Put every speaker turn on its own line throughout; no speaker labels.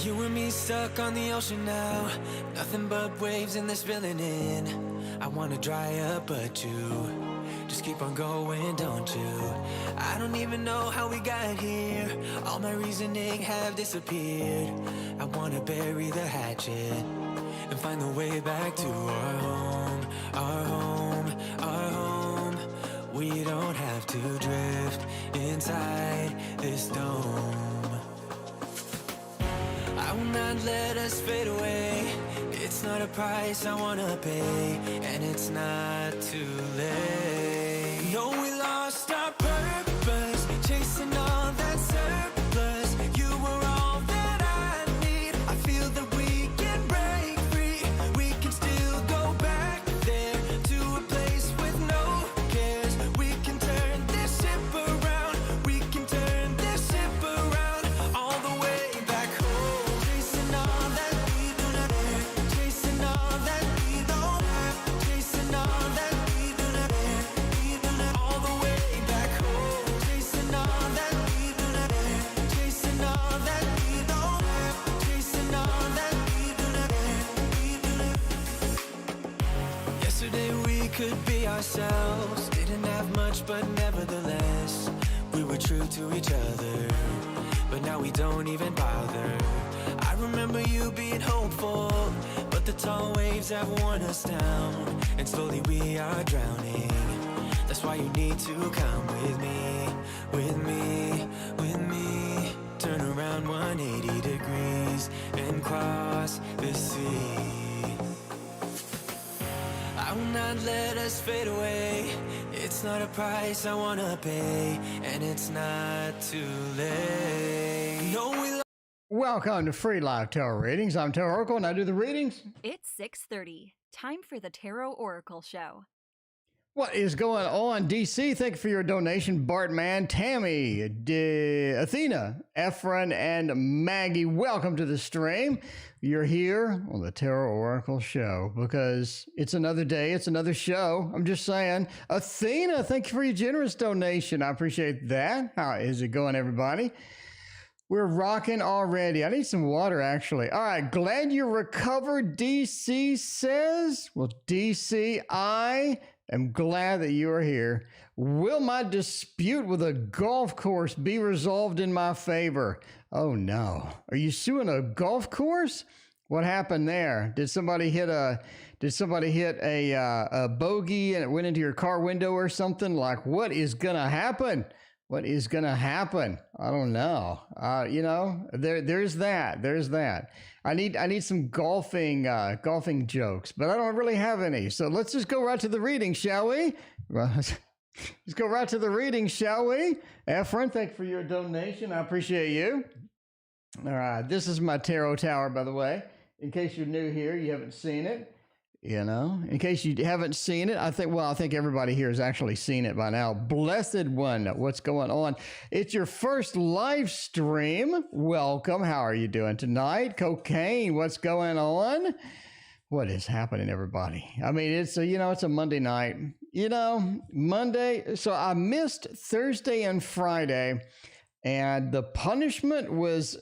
You and me stuck on the ocean now. Nothing but waves and they're spilling in. I wanna dry up, but you just keep on going, don't you? I don't even know how we got here. All my reasoning have disappeared. I wanna bury the hatchet and find the way back to our home, our home, our home. We don't have to drift inside this dome. I will not let us fade away. It's not a price I wanna pay, and it's not too late. No, we lost our purpose, chasing all that surplus. You were all that I need. I feel that we can break free. We can still go back there to a place with no cares. We can turn this ship around. We can turn this ship around all the way back home. Chasing all that we do not dare. Chasing all that we don't have. Chasing all that we do not dare. We do not all the way back home. Chasing all that we do not dare. Chasing all that we don't have. Chasing all that we do not dare. We do not. Yesterday we could be ourselves. Didn't have much, but nevertheless, we were true to each other. But now we don't even bother. I remember you being hopeful, but the tall waves have worn us down, and slowly we are drowning. That's why you need to come with me, with me, with me. Turn around 180 degrees and cross the sea. I will not let us fade away. It's not a price I wanna pay, and it's not too late. No, we
Welcome to Free Live Tarot Readings. I'm Tarot Oracle and I do the readings.
It's 6:30. Time for the Tarot Oracle Show.
What is going on, DC? Thank you for your donation, Bartman, Tammy, Athena, Efren, and Maggie. Welcome to the stream. You're here on the Tarot Oracle Show because it's another day, it's another show. I'm just saying. Athena, thank you for your generous donation. I appreciate that. How is it going, everybody? We're rocking already. I need some water, actually. All right, glad you recovered, DC says. Well, DC, I am glad that you are here. Will my dispute with a golf course be resolved in my favor? Oh, no. Are you suing a golf course? What happened there? Did somebody hit a bogey and it went into your car window or something? Like, what is going to happen? What is going to happen? I don't know. There's that. I need some golfing jokes, but I don't really have any. So let's just go right to the reading, shall we? Let's go right to the reading, shall we? Efren, thank you for your donation. I appreciate you. All right. This is my tarot tower, by the way. In case you're new here, you haven't seen it. In case you haven't seen it, I think everybody here has actually seen it by now. Blessed One, what's going on? It's your first live stream. Welcome. How are you doing tonight? Cocaine, what's going on? What is happening, everybody? I mean, it's a Monday night. Monday. So I missed Thursday and Friday. And the punishment was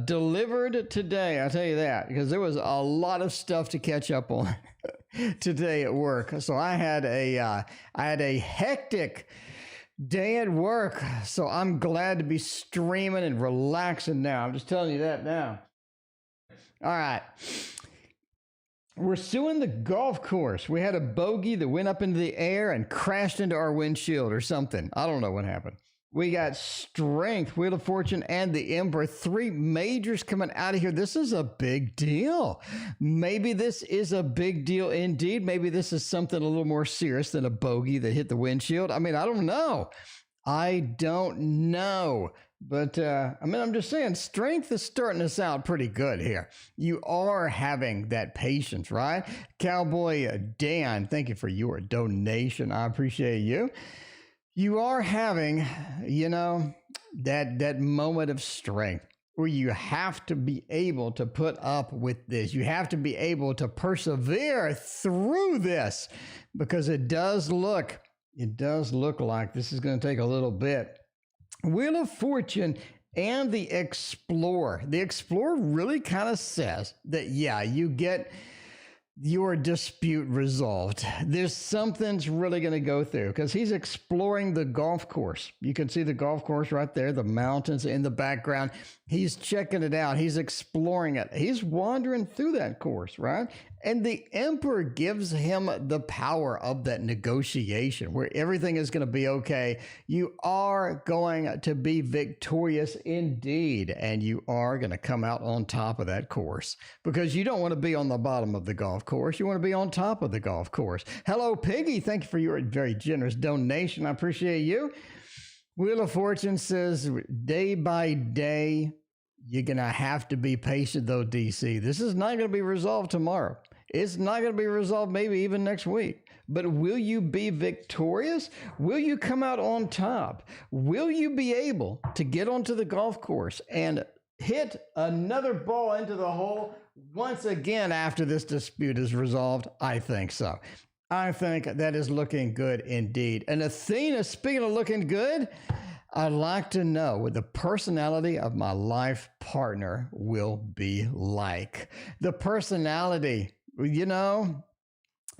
delivered today. I'll tell you that, because there was a lot of stuff to catch up on today at work. So I had a hectic day at work. So I'm glad to be streaming and relaxing now. I'm just telling you that now. All right. We're suing the golf course. We had a bogey that went up into the air and crashed into our windshield or something. I don't know what happened. We got Strength, Wheel of Fortune, and the Emperor. 3 majors coming out of here. This is a big deal. Maybe this is a big deal indeed. Maybe this is something a little more serious than a bogey that hit the windshield. I mean, I don't know. But, I'm just saying, Strength is starting us out pretty good here. You are having that patience, right? Cowboy Dan, thank you for your donation. I appreciate you. You are having, that moment of strength where you have to be able to put up with this. You have to be able to persevere through this, because it does look like this is going to take a little bit. Wheel of Fortune and the explorer. The explorer really kind of says that, yeah, you get your dispute resolved. There's something's really going to go through because he's exploring the golf course. You can see the golf course right there, the mountains in the background. He's checking it out. He's exploring it. He's wandering through that course, right? And the emperor gives him the power of that negotiation where everything is going to be okay. You are going to be victorious indeed, and you are going to come out on top of that course because you don't want to be on the bottom of the golf course. You want to be on top of the golf course. Hello, Piggy. Thank you for your very generous donation. I appreciate you. Wheel of Fortune says, day by day, you're going to have to be patient, though, DC. This is not going to be resolved tomorrow. It's not going to be resolved maybe even next week. But will you be victorious? Will you come out on top? Will you be able to get onto the golf course and hit another ball into the hole once again after this dispute is resolved? I think so. I think that is looking good indeed. And Athena, speaking of looking good, I'd like to know what the personality of my life partner will be like. The personality, you know,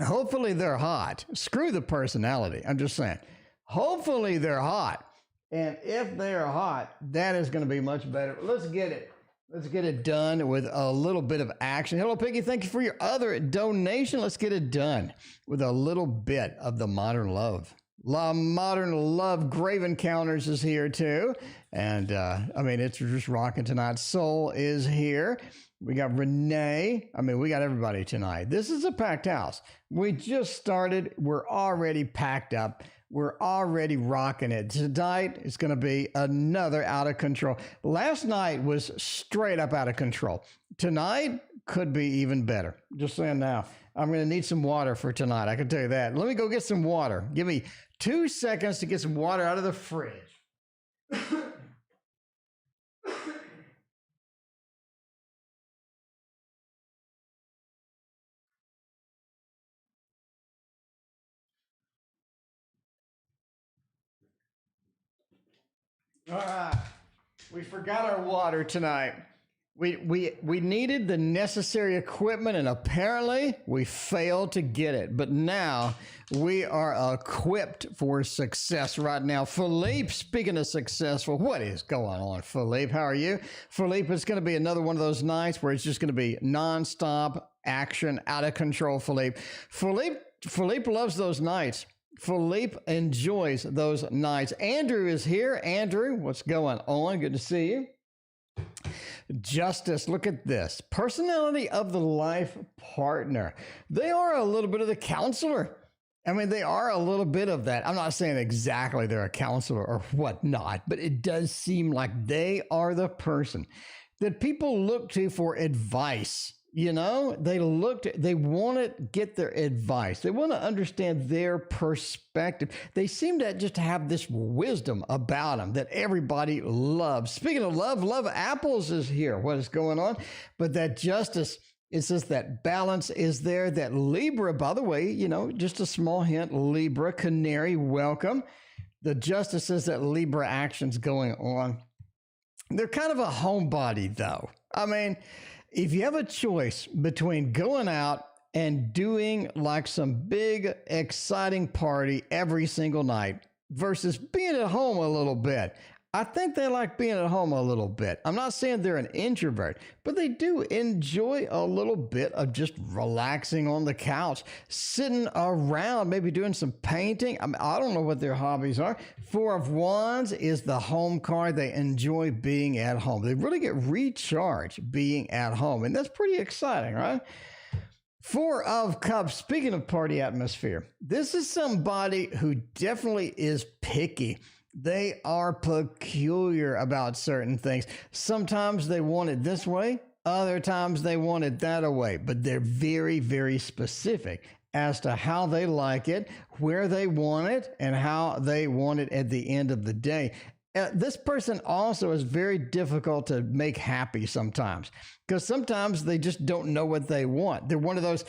hopefully they're hot. Screw the personality. I'm just saying, hopefully they're hot. And if they're hot, that is going to be much better. Let's get it. Let's get it done with a little bit of action. Hello, Piggy. Thank you for your other donation. Let's get it done with a little bit of the modern love. Modern Love Grave Encounters is here too. And I mean, it's just rocking tonight. Soul is here. We got Renee. I mean, we got everybody tonight. This is a packed house. We just started. We're already packed up. We're already rocking it. Tonight is going to be another out of control. Last night was straight up out of control. Tonight could be even better. Just saying now. I'm going to need some water for tonight. I can tell you that. Let me go get some water. Give me 2 seconds to get some water out of the fridge. All right. We forgot our water tonight. We needed the necessary equipment, and apparently we failed to get it. But now we are equipped for success right now. Philippe, speaking of successful, what is going on, Philippe? How are you? Philippe, it's going to be another one of those nights where it's just going to be nonstop action, out of control, Philippe. Philippe loves those nights. Philippe enjoys those nights. Andrew is here. Andrew, what's going on? Good to see you. Justice, look at this. Personality of the life partner. They are a little bit of the counselor. I mean, they are a little bit of that. I'm not saying exactly they're a counselor or whatnot, but it does seem like they are the person that people look to for advice. You know, they want to get their advice. They want to understand their perspective. They seem to just have this wisdom about them that everybody loves. Speaking of love apples is here. What is going on? But that justice, it says that balance is there. That Libra, by the way, you know, just a small hint, Libra, Canary, welcome. The justice says that Libra action's going on. They're kind of a homebody, though. I mean, if you have a choice between going out and doing like some big, exciting party every single night versus being at home a little bit, I think they like being at home a little bit. I'm not saying they're an introvert, but they do enjoy a little bit of just relaxing on the couch, sitting around, maybe doing some painting. I mean, I don't know what their hobbies are. 4 of Wands is the home card. They enjoy being at home. They really get recharged being at home, and that's pretty exciting, right? 4 of Cups, speaking of party atmosphere, this is somebody who definitely is picky. They are peculiar about certain things. Sometimes they want it this way. Other times they want it that way. But they're very, very specific as to how they like it, where they want it, and how they want it at the end of the day. This person also is very difficult to make happy sometimes because sometimes they just don't know what they want. They're one of those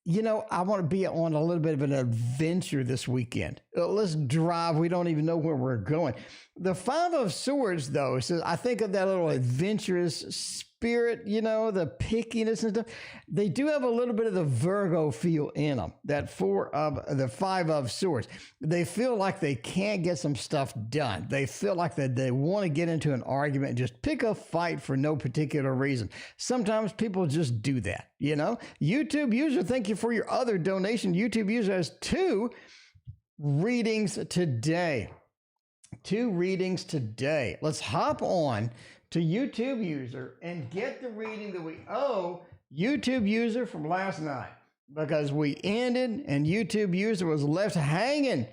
I want to be on a little bit of an adventure this weekend. Let's drive. We don't even know where we're going. The Five of Swords, though, says I think of that little adventurous spirit, the pickiness and stuff. They do have a little bit of the Virgo feel in them. The Five of Swords. They feel like they can't get some stuff done. They feel like that they want to get into an argument and just pick a fight for no particular reason. Sometimes people just do that, YouTube user, thank you for your other donation. YouTube user has 2 readings today. 2 readings today. Let's hop on to YouTube user and get the reading that we owe YouTube user from last night, because we ended and YouTube user was left hanging.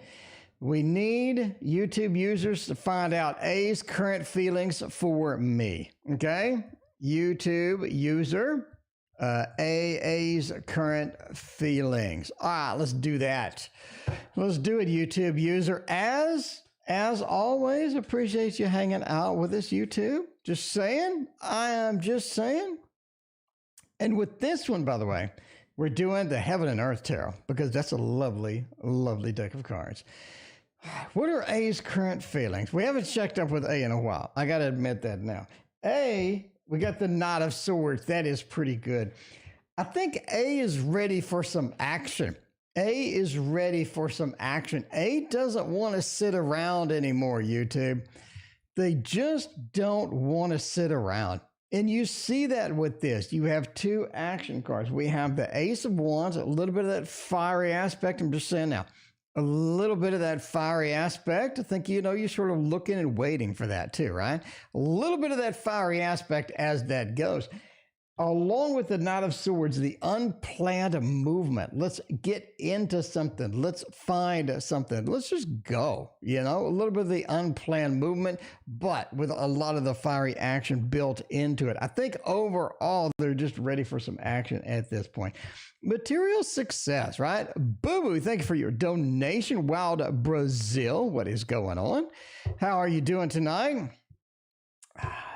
We need YouTube users to find out A's current feelings for me. Okay? YouTube user, A's current feelings. All right, let's do that. Let's do it, YouTube user. As always, appreciate you hanging out with us, YouTube. Just saying. I am just saying. And with this one, by the way, we're doing the Heaven and Earth Tarot, because that's a lovely, lovely deck of cards. What are A's current feelings? We haven't checked up with A in a while. I got to admit that now. A, we got the Knight of Swords. That is pretty good. I think A is ready for some action. A is ready for some action. A doesn't want to sit around anymore, YouTube. They just don't want to sit around. And you see that with this. You have 2 action cards. We have the Ace of Wands, a little bit of that fiery aspect. I'm just saying now, a little bit of that fiery aspect. I think, you're sort of looking and waiting for that too, right? A little bit of that fiery aspect as that goes. Along with the Knight of Swords, the unplanned movement. Let's get into something. Let's find something. Let's just go, a little bit of the unplanned movement, but with a lot of the fiery action built into it. I think overall, they're just ready for some action at this point. Material success, right? Boo-boo, thank you for your donation. Wild Brazil, what is going on? How are you doing tonight?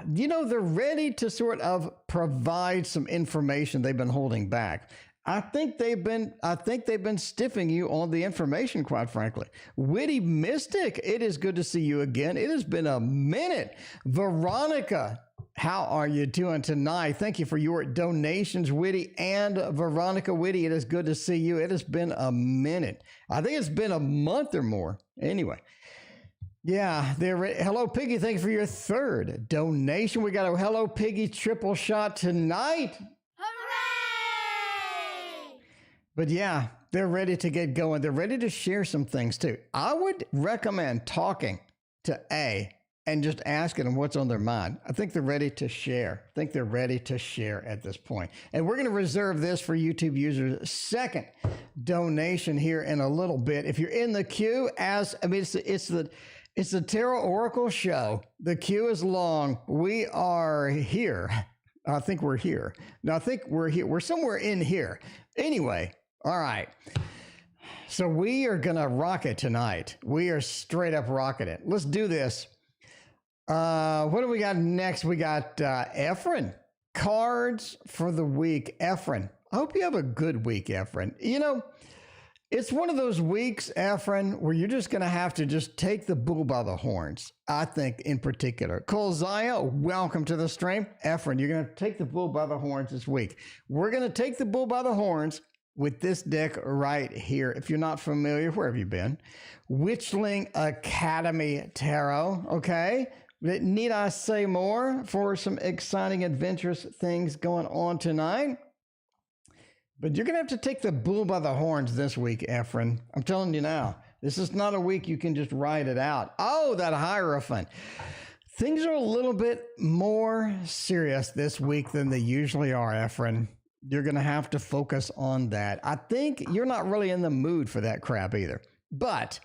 They're ready to sort of provide some information they've been holding back. I think they've been stiffing you on the information, quite frankly. Witty Mystic, it is good to see you again. It has been a minute. Veronica, how are you doing tonight? Thank you for your donations, Witty and Veronica. Witty, it is good to see you. It has been a minute. I think it's been a month or more. Anyway. Yeah, Hello Piggy, thank you for your 3rd donation. We got a Hello Piggy triple shot tonight.
Hooray!
But yeah, they're ready to get going. They're ready to share some things too. I would recommend talking to A and just asking them what's on their mind. I think they're ready to share. I think they're ready to share at this point. And we're going to reserve this for YouTube users' 2nd donation here in a little bit. If you're in the queue, it's the Tarot Oracle Show. The queue is long. We are here. I think we're here. No, I think we're here. We're somewhere in here. Anyway, all right. So we are going to rock it tonight. We are straight up rocking it. Let's do this. What do we got next? We got Efren. Cards for the week. Efren. I hope you have a good week, Efren. It's one of those weeks, Efren, where you're just going to have to just take the bull by the horns, I think, in particular. Kolzaya, welcome to the stream. Efren, you're going to take the bull by the horns this week. We're going to take the bull by the horns with this deck right here. If you're not familiar, where have you been? Witchling Academy Tarot, okay? Need I say more for some exciting, adventurous things going on tonight? But you're going to have to take the bull by the horns this week, Efren. I'm telling you now, this is not a week you can just ride it out. Oh, that Hierophant. Things are a little bit more serious this week than they usually are, Efren. You're going to have to focus on that. I think you're not really in the mood for that crap either. But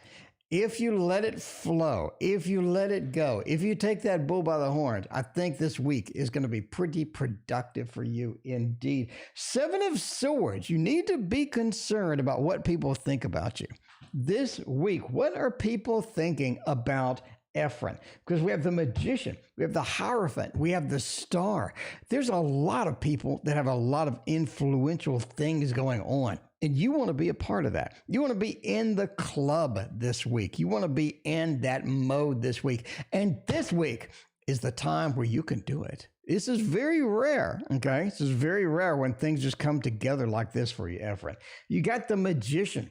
if you let it flow, if you let it go, if you take that bull by the horns, I think this week is going to be pretty productive for you indeed. 7 of Swords, you need to be concerned about what people think about you. This week, what are people thinking about Efren? Because we have the Magician, we have the Hierophant, we have the Star. There's a lot of people that have a lot of influential things going on And you want to be a part of that. You want to be in the club this week. You want to be in that mode this week. And this week is the time where you can do it. This is very rare, okay? This is very rare when things just come together like this for you, Ephraim. You got the magician.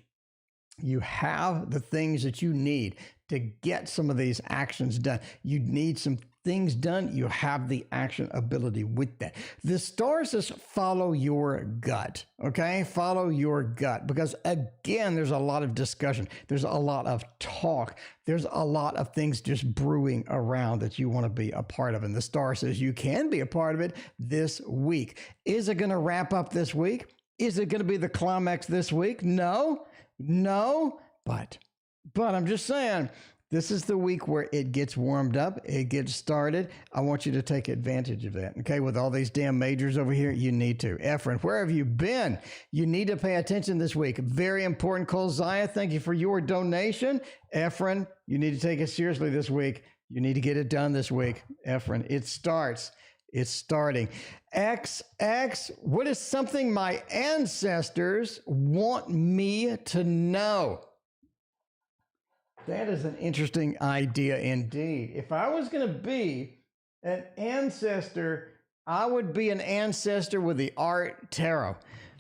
You have the things that you need to get some of these actions done. You need some things done. You have the action ability with that. The star says follow your gut, okay? Follow your gut, because again, there's a lot of discussion. There's a lot of talk. There's a lot of things just brewing around that you want to be a part of. And the star says you can be a part of it this week. Is it going to wrap up this week? Is it going to be the climax this week? No, but I'm just saying, this is the week where it gets warmed up, it gets started. I want you to take advantage of that, okay? With all these damn majors over here, you need to. Ephraim, where have you been? You need to pay attention this week. Very important. Kolziah, thank you for your donation. Ephraim, you need to take it seriously this week. You need to get it done this week. Ephraim, it starts. It's starting. XX, what is something my ancestors want me to know? That is an interesting idea indeed. If I was going to be an ancestor, I would be an ancestor with the Art Tarot.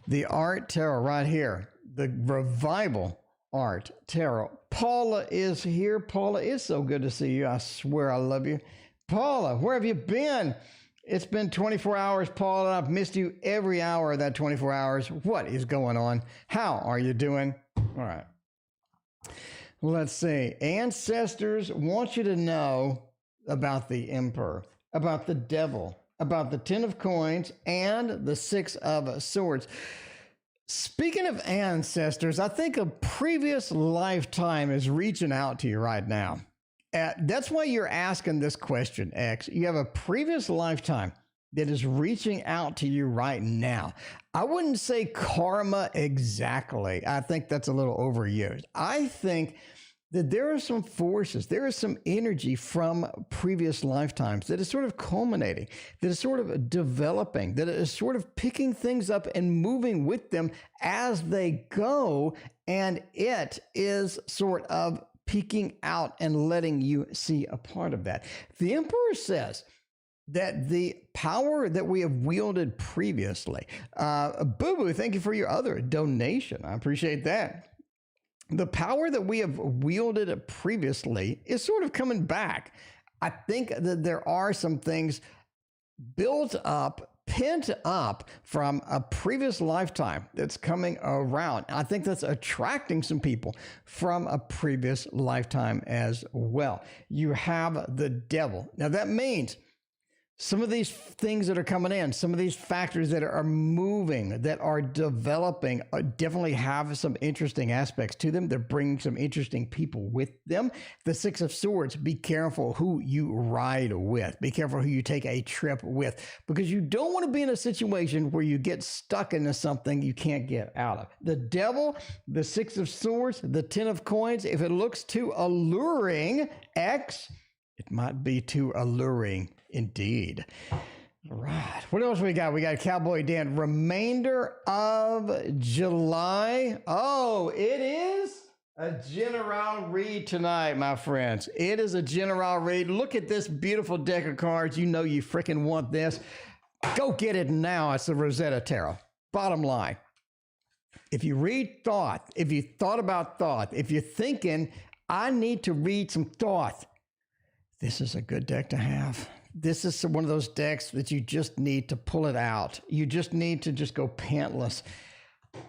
The Art Tarot right here. The Revival Art Tarot. Paula is here. Paula, it's so good to see you. I swear I love you. Paula, where have you been? It's been 24 hours, Paula. I've missed you every hour of that 24 hours. What is going on? How are you doing? All right. Let's see. Ancestors want you to know about the Emperor, about the Devil, about the Ten of Coins, and the Six of Swords. Speaking of ancestors, I think a previous lifetime is reaching out to you right now. That's why you're asking this question, X. You have a previous lifetime that is reaching out to you right now. I wouldn't say karma exactly. I think that's a little overused. I think that there are some forces, there is some energy from previous lifetimes that is sort of culminating, that is sort of developing, that is sort of picking things up and moving with them as they go. And it is sort of peeking out and letting you see a part of that. The Emperor says that the power that we have wielded previously, Boo Boo, thank you for your other donation. I appreciate that. The power that we have wielded previously is sort of coming back. I think that there are some things built up, pent up from a previous lifetime that's coming around. I think that's attracting some people from a previous lifetime as well. You have the Devil. Now that means some of these things that are coming in, some of these factors that are moving, that are developing, definitely have some interesting aspects to them. They're bringing some interesting people with them. The Six of Swords, be careful who you ride with. Be careful who you take a trip with, because you don't want to be in a situation where you get stuck into something you can't get out of. The Devil, the Six of Swords, the Ten of Coins, if it looks too alluring, X, it might be too alluring indeed. All right. What else we got? We got Cowboy Dan. Remainder of July. Oh, it is a general read tonight, my friends. It is a general read. Look at this beautiful deck of cards. You know you freaking want this. Go get it now. It's the Rosetta Tarot. Bottom line. If you read thought, if you thought about thought, if you're thinking, I need to read some thought, this is a good deck to have. This is one of those decks that you just need to pull it out. You just need to just go pantless.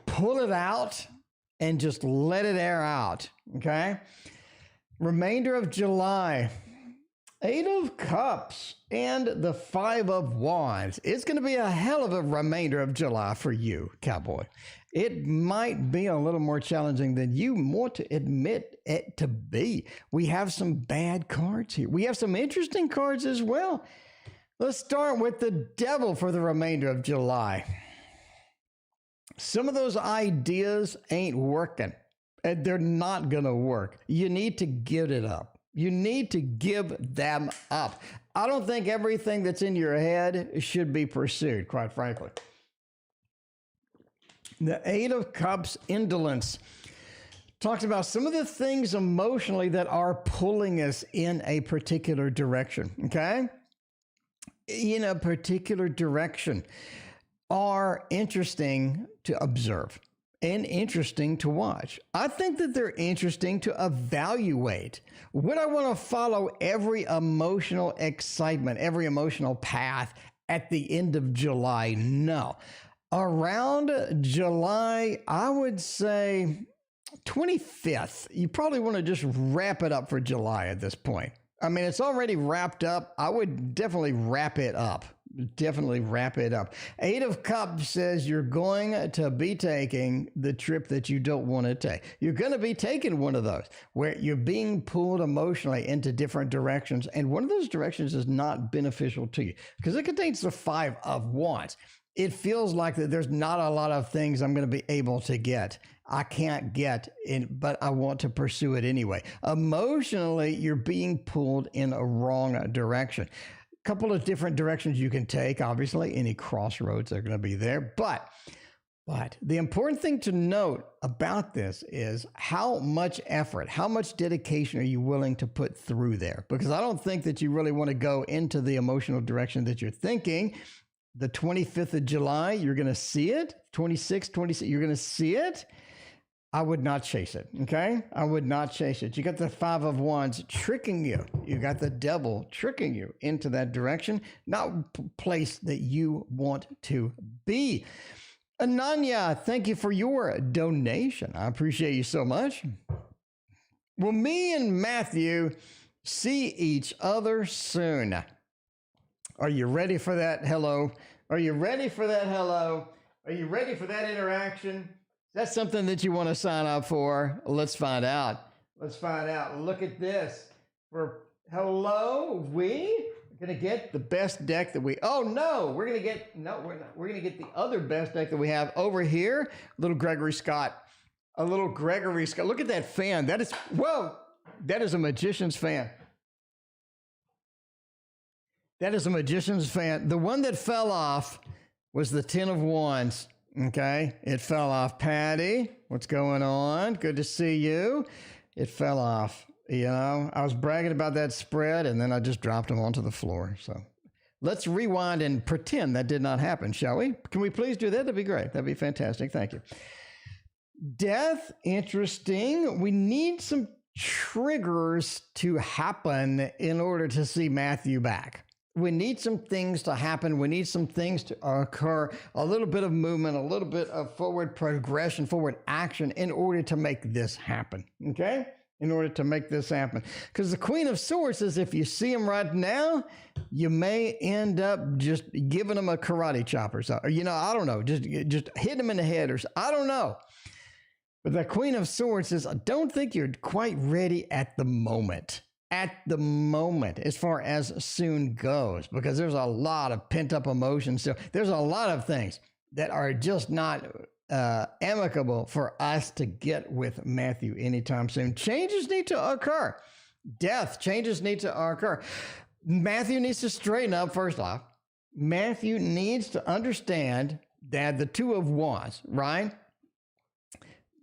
Pull it out and just let it air out, okay? Remainder of July. Eight of Cups and the Five of Wands. It's going to be a hell of a remainder of July for you, Cowboy. It might be a little more challenging than you want to admit it to be. We have some bad cards here. We have some interesting cards as well. Let's start with the Devil for the remainder of July. Some of those ideas ain't working. They're not going to work. You need to give it up. You need to give them up. I don't think everything that's in your head should be pursued, quite frankly. The Eight of Cups, indolence, talks about some of the things emotionally that are pulling us in a particular direction, okay? In a particular direction are interesting to observe and interesting to watch. I think that they're interesting to evaluate. Would I want to follow every emotional excitement, every emotional path at the end of July? No. Around July, I would say 25th, you probably want to just wrap it up for July at this point. I mean, it's already wrapped up. I would definitely wrap it up. Definitely wrap it up. Eight of Cups says you're going to be taking the trip that you don't want to take. You're going to be taking one of those where you're being pulled emotionally into different directions. And one of those directions is not beneficial to you because it contains the Five of Wands. It feels like that there's not a lot of things I'm going to be able to get. I can't get in, but I want to pursue it anyway. Emotionally, you're being pulled in a wrong direction. Couple of different directions you can take. Obviously, any crossroads are going to be there. But the important thing to note about this is how much effort, how much dedication are you willing to put through there? Because I don't think that you really want to go into the emotional direction that you're thinking. The 25th of July, you're going to see it. 26th, 27th, you're going to see it. I would not chase it, okay? I would not chase it. You got the Five of Wands tricking you. You got the devil tricking you into that direction, not a place that you want to be. Ananya, thank you for your donation. I appreciate you so much. Will me and Matthew see each other soon? Are you ready for that hello? Are you ready for that hello? Are you ready for that interaction? That's something that you want to sign up for. Let's find out. Let's find out. Look at this. For hello, we're going to get the best deck that we, oh no, we're going to get, no, we're not. We're going to get the other best deck that we have over here. Little Gregory Scott. A little Gregory Scott. Look at that fan. That is, whoa, that is a magician's fan. That is a magician's fan. The one that fell off was the Ten of Wands. Okay, it fell off. Patty, what's going on? Good to see you. It fell off. You know, I was bragging about that spread, and then I just dropped them onto the floor. So let's rewind and pretend that did not happen, shall we? Can we please do that? That'd be great. That'd be fantastic. Thank you. Death, interesting. We need some triggers to happen in order to see Matthew back. We need some things to happen. We need some things to occur, a little bit of movement, a little bit of forward progression, forward action in order to make this happen, okay? In order to make this happen. Because the Queen of Swords says if you see him right now, you may end up just giving him a karate chop or something. You know, I don't know, just hitting him in the head or something. I don't know. But the Queen of Swords says, I don't think you're quite ready at the moment. At the moment, as far as soon goes, because there's a lot of pent-up emotions. So there's a lot of things that are just not amicable for us to get with Matthew anytime soon. Changes need to occur. Death, changes need to occur. Matthew needs to straighten up, first off. Matthew needs to understand that the Two of Wands, right?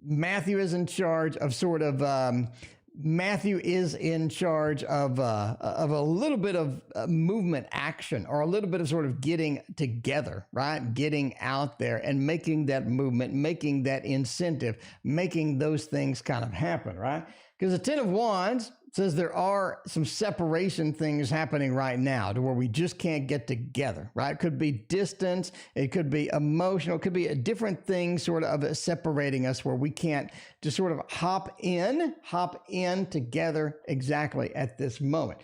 Matthew is in charge of sort of... Matthew is in charge of a little bit of movement action, or a little bit of sort of getting together, right? Getting out there and making that movement, making that incentive, making those things kind of happen, right? Because the Ten of Wands says there are some separation things happening right now to where we just can't get together, right? It could be distance, it could be emotional, it could be a different thing sort of separating us where we can't just sort of hop in together exactly at this moment.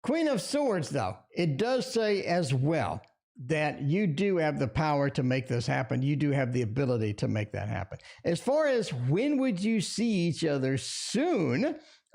Queen of Swords, though, it does say as well that you do have the power to make this happen. You do have the ability to make that happen. As far as when would you see each other soon,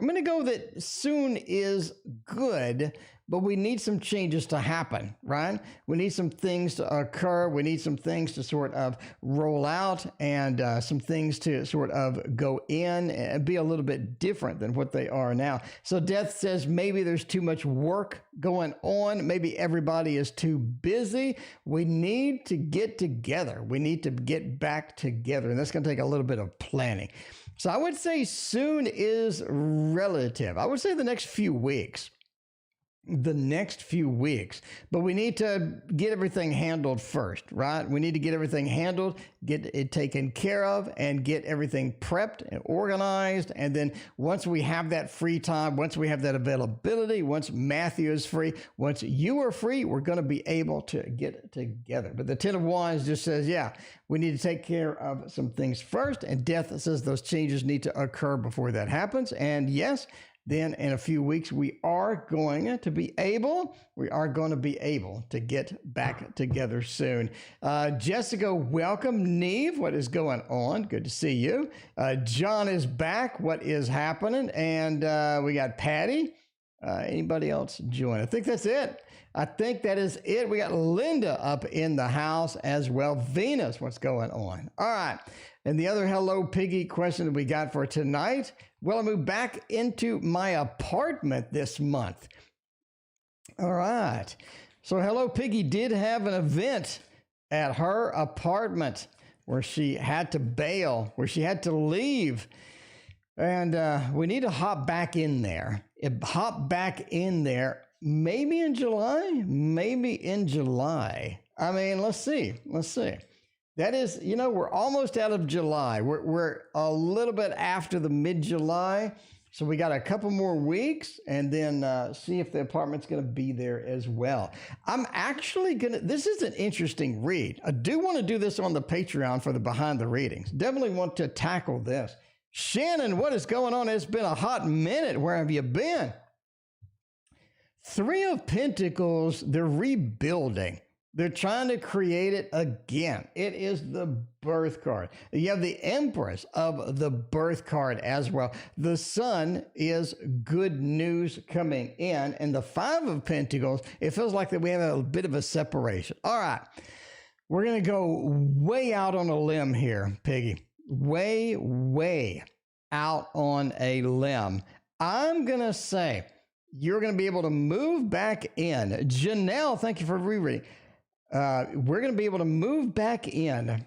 I'm going to go that soon is good, but we need some changes to happen, right? We need some things to occur. We need some things to sort of roll out and some things to sort of go in and be a little bit different than what they are now. So death says maybe there's too much work going on. Maybe everybody is too busy. We need to get together. We need to get back together. And that's going to take a little bit of planning. So I would say soon is relative. I would say the next few weeks. But we need to get everything handled first, right? We need to get everything handled, get it taken care of, and get everything prepped and organized. And then once we have that free time, once we have that availability, once Matthew is free, once you are free, we're going to be able to get together. But the Ten of Wands just says, yeah, we need to take care of some things first. And Death says those changes need to occur before that happens. And yes, then in a few weeks, we are going to be able to get back together soon. Jessica, welcome. Neve, what is going on? Good to see you. John is back. What is happening? And we got Patty. Anybody else join? I think that's it. I think that is it. We got Linda up in the house as well. Venus, what's going on? All right. And the other Hello Piggy question that we got for tonight, will I move back into my apartment this month? All right. So Hello Piggy did have an event at her apartment where she had to bail, where she had to leave. And we need to hop back in there. Maybe in July. I mean, let's see. That is, we're almost out of July. We're a little bit after the mid-July. So we got a couple more weeks and then see if the apartment's going to be there as well. I'm actually this is an interesting read. I do want to do this on the Patreon for the Behind the Readings. Definitely want to tackle this. Shannon, what is going on? It's been a hot minute. Where have you been? Three of Pentacles, they're rebuilding. They're trying to create it again. It is the Birth card. You have the Empress of the Birth card as well. The Sun is good news coming in. And the Five of Pentacles, it feels like that we have a bit of a separation. All right. We're going to go way out on a limb here, Piggy. Way out on a limb. I'm going to say you're going to be able to move back in. Janelle, thank you for rereading. We're going to be able to move back in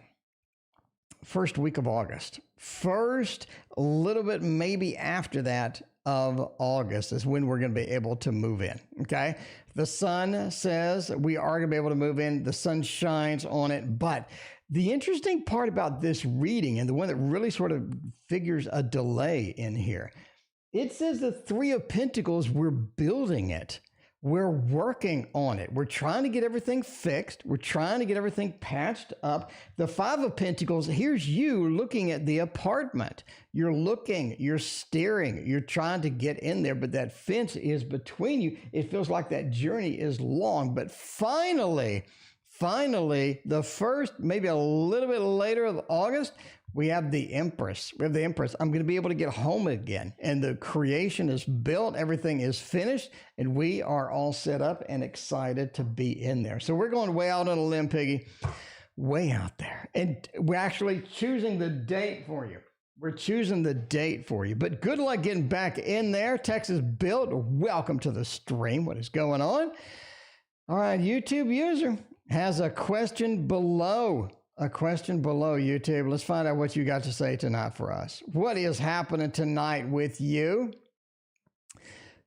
first week of August. First, a little bit maybe after that of August is when we're going to be able to move in, okay? The Sun says we are going to be able to move in. The sun shines on it. But the interesting part about this reading, and the one that really sort of figures a delay in here, it says the Three of Pentacles, we're building it. We're working on it. We're trying to get everything fixed. We're trying to get everything patched up. The Five of Pentacles, here's you looking at the apartment. You're looking, you're staring, you're trying to get in there, but that fence is between you. It feels like that journey is long, but finally, the first, maybe a little bit later of August, we have the Empress. I'm going to be able to get home again. And the creation is built. Everything is finished. And we are all set up and excited to be in there. So we're going way out on a limb, Piggy. Way out there. And we're actually choosing the date for you. But good luck getting back in there. Texas Built, welcome to the stream. What is going on? All right, YouTube user has a question below. YouTube. Let's find out what you got to say tonight for us. What is happening tonight with you?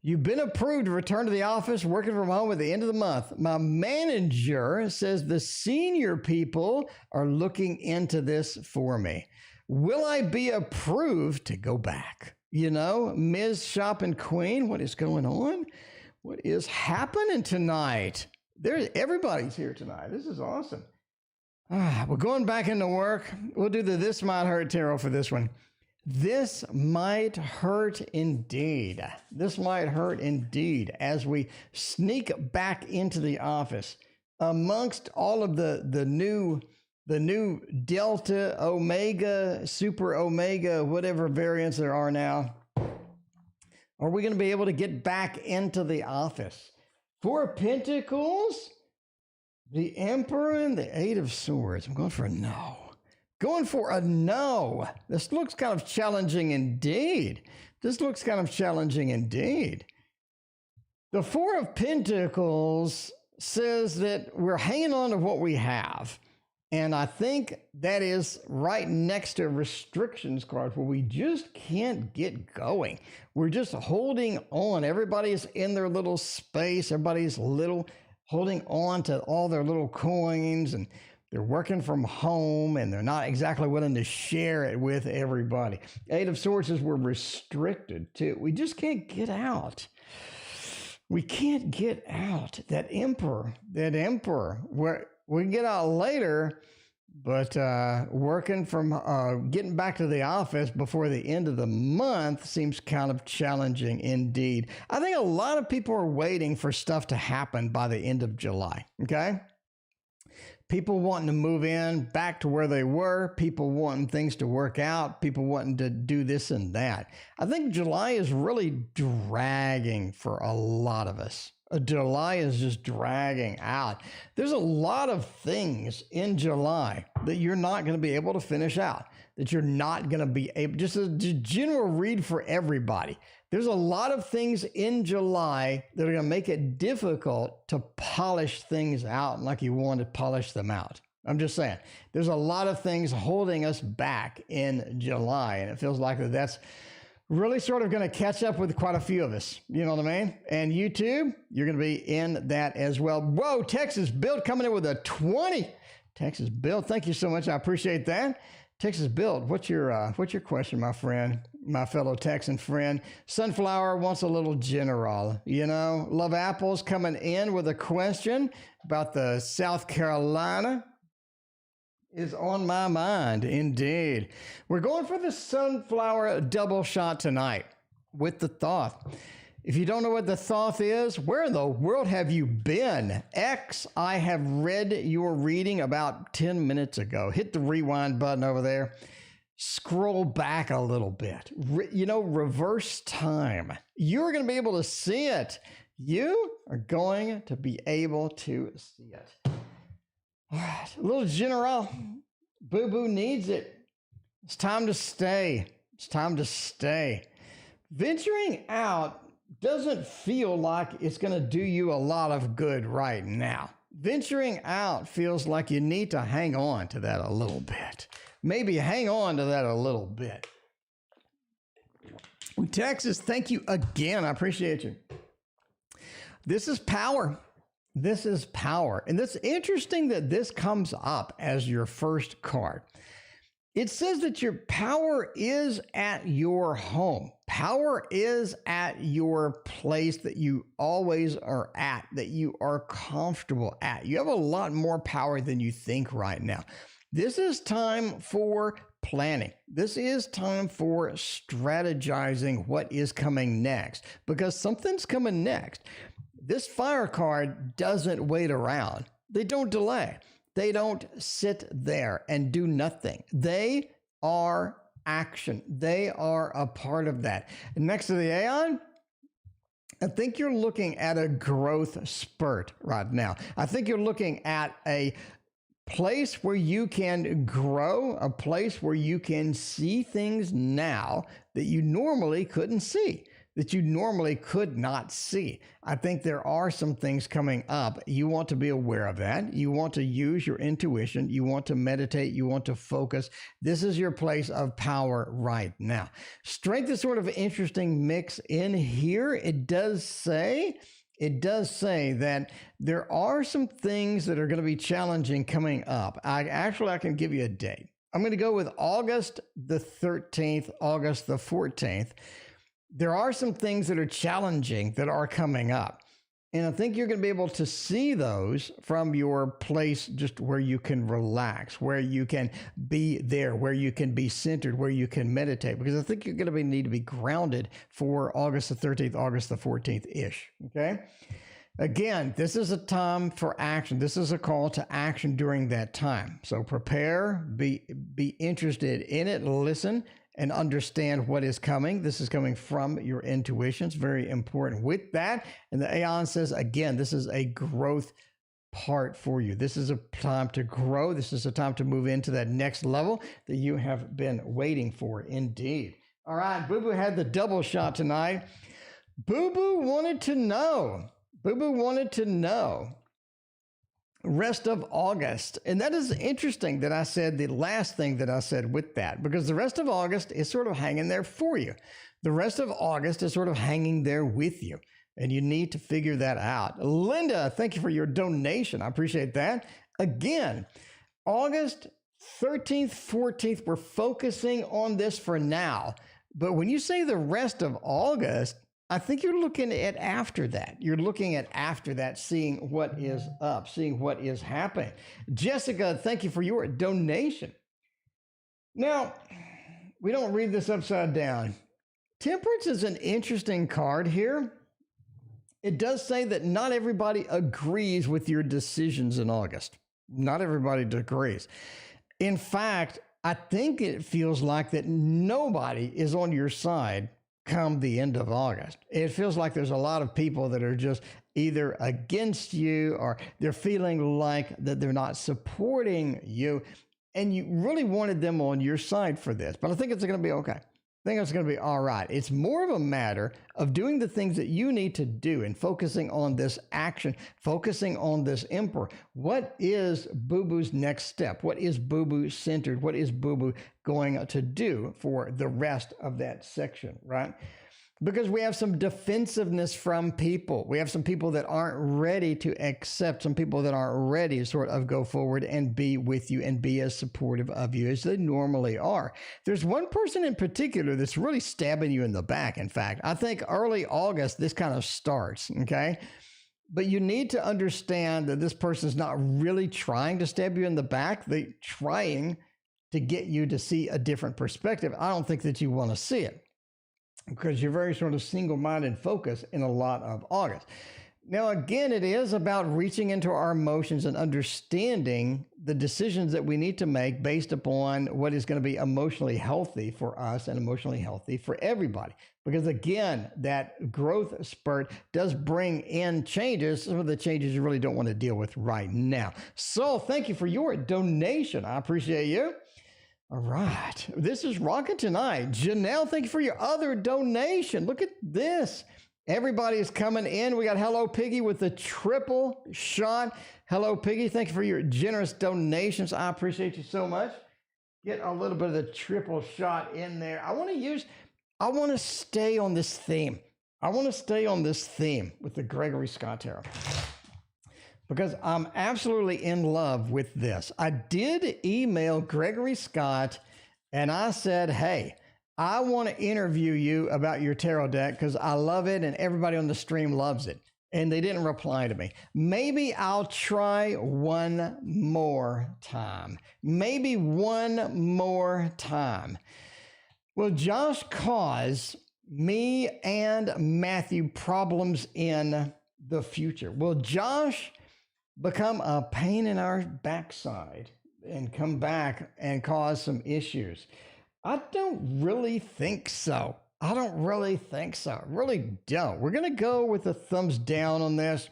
You've been approved to return to the office, working from home at the end of the month. My manager says the senior people are looking into this for me. Will I be approved to go back? Ms. Shopping Queen, what is going on? What is happening tonight? Everybody's here tonight. This is awesome. We're going back into work. We'll do the This Might Hurt Tarot for this one. This might hurt indeed. As we sneak back into the office amongst all of the new Delta, Omega, Super Omega, whatever variants there are now. Are we going to be able to get back into the office? Four of Pentacles, the Emperor, and the Eight of Swords. I'm going for a no. Going for a no. This looks kind of challenging indeed. This looks kind of challenging indeed. The Four of Pentacles says that we're hanging on to what we have. And I think that is right next to a restrictions card where we just can't get going. We're just holding on. Everybody's in their little space. Everybody's holding on to all their little coins, and they're working from home, and they're not exactly willing to share it with everybody. Eight of Swords is we're restricted too. We just can't get out. We can't get out. That Emperor, we can get out later, but working from getting back to the office before the end of the month seems kind of challenging indeed. I think a lot of people are waiting for stuff to happen by the end of July, okay? People wanting to move in back to where they were, people wanting things to work out, people wanting to do this and that. I think July is really dragging for a lot of us. July is just dragging out. There's a lot of things in July that you're not going to be able to finish out, that you're not going to be able, just a general read for everybody. There's a lot of things in July that are going to make it difficult to polish things out like you want to polish them out. I'm just saying, there's a lot of things holding us back in July, and it feels like that's really sort of going to catch up with quite a few of us. You know what I mean? And YouTube, you're going to be in that as well. Whoa, Texas Build coming in with a 20. Texas Build, thank you so much. I appreciate that. Texas Build, what's your question, my friend, my fellow Texan friend? Sunflower wants a little general, you know. Love Apples coming in with a question about the South Carolina. Is on my mind, indeed. We're going for the Sunflower double shot tonight with the Thoth. If you don't know what the Thoth is, where in the world have you been? X, I have read your reading about 10 minutes ago. Hit the rewind button over there. Scroll back a little bit. Reverse time. You're going to be able to see it. You are going to be able to see it. All right, a little general. Boo-boo needs it. It's time to stay. It's time to stay. Venturing out doesn't feel like it's going to do you a lot of good right now. Venturing out feels like you need to hang on to that a little bit. Maybe hang on to that a little bit. Texas, thank you again. I appreciate you. This is power. This is power. And it's interesting that this comes up as your first card. It says that your power is at your home. Power is at your place that you always are at, that you are comfortable at. You have a lot more power than you think right now. This is time for planning. This is time for strategizing what is coming next, because something's coming next. This fire card doesn't wait around. They don't delay. They don't sit there and do nothing. They are action. They are a part of that. And next to the Aeon, I think you're looking at a growth spurt right now. I think you're looking at a place where you can grow, a place where you can see things now that you normally couldn't see, that you normally could not see. I think there are some things coming up. You want to be aware of that. You want to use your intuition. You want to meditate. You want to focus. This is your place of power right now. Strength is sort of an interesting mix in here. It does say that there are some things that are going to be challenging coming up. I can give you a date. I'm going to go with August the 13th, August the 14th. There are some things that are challenging that are coming up. And I think you're going to be able to see those from your place just where you can relax, where you can be there, where you can be centered, where you can meditate. Because I think you're going to need to be grounded for August the 13th, August the 14th-ish, okay? Again, this is a time for action. This is a call to action during that time. So prepare, be interested in it, listen, and understand what is coming. This is coming from your intuitions. Very important with that. And the Aeon says, again, this is a growth part for you. This is a time to grow. This is a time to move into that next level that you have been waiting for. Indeed. All right. Boo Boo had the double shot tonight. Boo Boo wanted to know. Boo Boo wanted to know. Rest of August. And that is interesting that I said the last thing that I said with that, because the rest of August is sort of hanging there for you. The rest of August is sort of hanging there with you. And you need to figure that out. Linda, thank you for your donation. I appreciate that. Again, August 13th, 14th, we're focusing on this for now. But when you say the rest of August, I think you're looking at after that. You're looking at after that, seeing what is up, seeing what is happening. Jessica, thank you for your donation. Now, we don't read this upside down. Temperance is an interesting card here. It does say that not everybody agrees with your decisions in August. Not everybody agrees. In fact, I think it feels like that nobody is on your side come the end of August. It feels like there's a lot of people that are just either against you or they're feeling like that they're not supporting you, and you really wanted them on your side for this. But I think it's going to be okay. I think it's going to be all right. It's more of a matter of doing the things that you need to do and focusing on this action, focusing on this emperor. What is Boo Boo's next step? What is Boo Boo centered? What is Boo Boo going to do for the rest of that section, right? Because we have some defensiveness from people. We have some people that aren't ready to accept, some people that aren't ready to sort of go forward and be with you and be as supportive of you as they normally are. There's one person in particular that's really stabbing you in the back. In fact, I think early August, this kind of starts, okay? But you need to understand that this person is not really trying to stab you in the back. They're trying to get you to see a different perspective. I don't think that you want to see it, because you're very sort of single-minded focus in a lot of August. Now, again, it is about reaching into our emotions and understanding the decisions that we need to make based upon what is going to be emotionally healthy for us and emotionally healthy for everybody. Because again, that growth spurt does bring in changes, some of the changes you really don't want to deal with right now. So thank you for your donation. I appreciate you. All right. This is rocking tonight. Janelle, thank you for your other donation. Look at this. Everybody is coming in. We got Hello Piggy with the triple shot. Hello Piggy, thank you for your generous donations. I appreciate you so much. Get a little bit of the triple shot in there. I want to stay on this theme. I want to stay on this theme with the Gregory Scott Tarot, because I'm absolutely in love with this. I did email Gregory Scott and I said, hey, I want to interview you about your tarot deck because I love it and everybody on the stream loves it. And they didn't reply to me. Maybe I'll try one more time. Maybe one more time. Will Josh cause me and Matthew problems in the future? Will Josh become a pain in our backside and come back and cause some issues? I don't really think so. I don't really think so. Really don't. We're going to go with a thumbs down on this.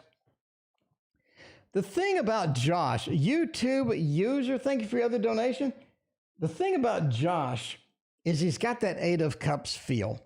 The thing about Josh, YouTube user, thank you for your other donation. The thing about Josh is he's got that Eight of Cups feel.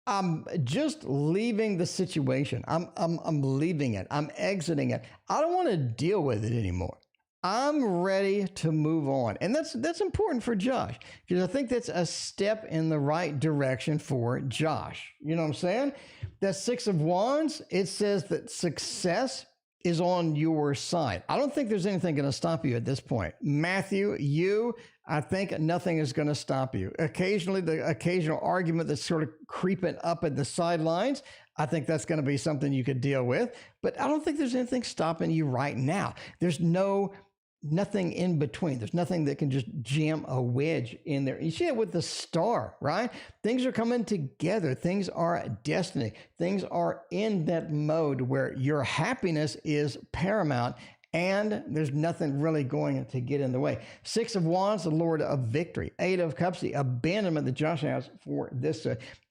I'm just leaving the situation. I'm leaving it. I'm exiting it. I don't want to deal with it anymore. I'm ready to move on. And that's important for Josh, because I think that's a step in the right direction for Josh. You know what I'm saying? That Six of Wands, it says that success is on your side. I don't think there's anything going to stop you at this point. Matthew, I think nothing is going to stop you. Occasionally, the occasional argument that's sort of creeping up at the sidelines, I think that's going to be something you could deal with. But I don't think there's anything stopping you right now. There's nothing in between. There's nothing that can just jam a wedge in there. You see it with the Star, right? Things are coming together. Things are destiny. Things are in that mode where your happiness is paramount and there's nothing really going to get in the way. 6 of Wands, the Lord of Victory. 8 of Cups, the abandonment that Josh has for this.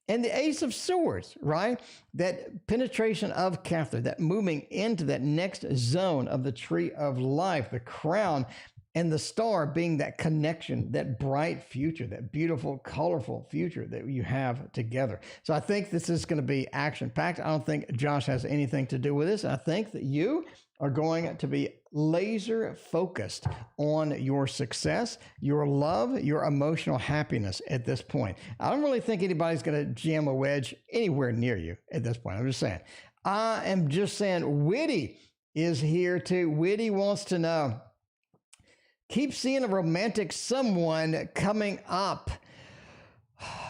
And the Ace of Swords, right? That penetration of Cather, that moving into that next zone of the tree of life, the crown, and the star being that connection, that bright future, that beautiful, colorful future that you have together. So I think this is going to be action-packed. I don't think Josh has anything to do with this. I think that you are going to be laser focused on your success, your love, your emotional happiness at this point. I don't really think anybody's going to jam a wedge anywhere near you at this point. I'm just saying. I am just saying Witty is here too. Witty wants to know. Keep seeing a romantic someone coming up.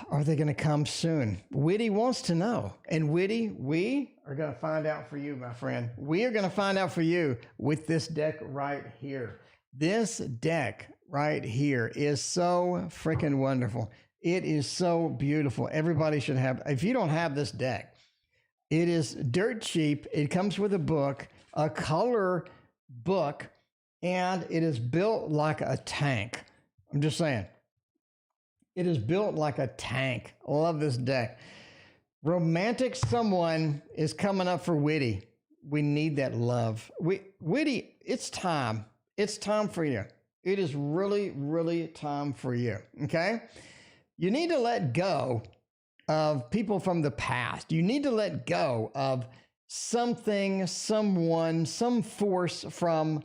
Are they going to come soon? Witty wants to know. And Witty, we are going to find out for you, my friend. We are going to find out for you with this deck right here. This deck right here is so freaking wonderful. It is so beautiful. Everybody should have. If you don't have this deck, it is dirt cheap. It comes with a book, a color book, and it is built like a tank. I'm just saying. It is built like a tank. I love this deck. Romantic someone is coming up for Witty. We need that love. Witty, it's time. It's time for you. It is really, really time for you. Okay? You need to let go of people from the past. You need to let go of something, someone, some force from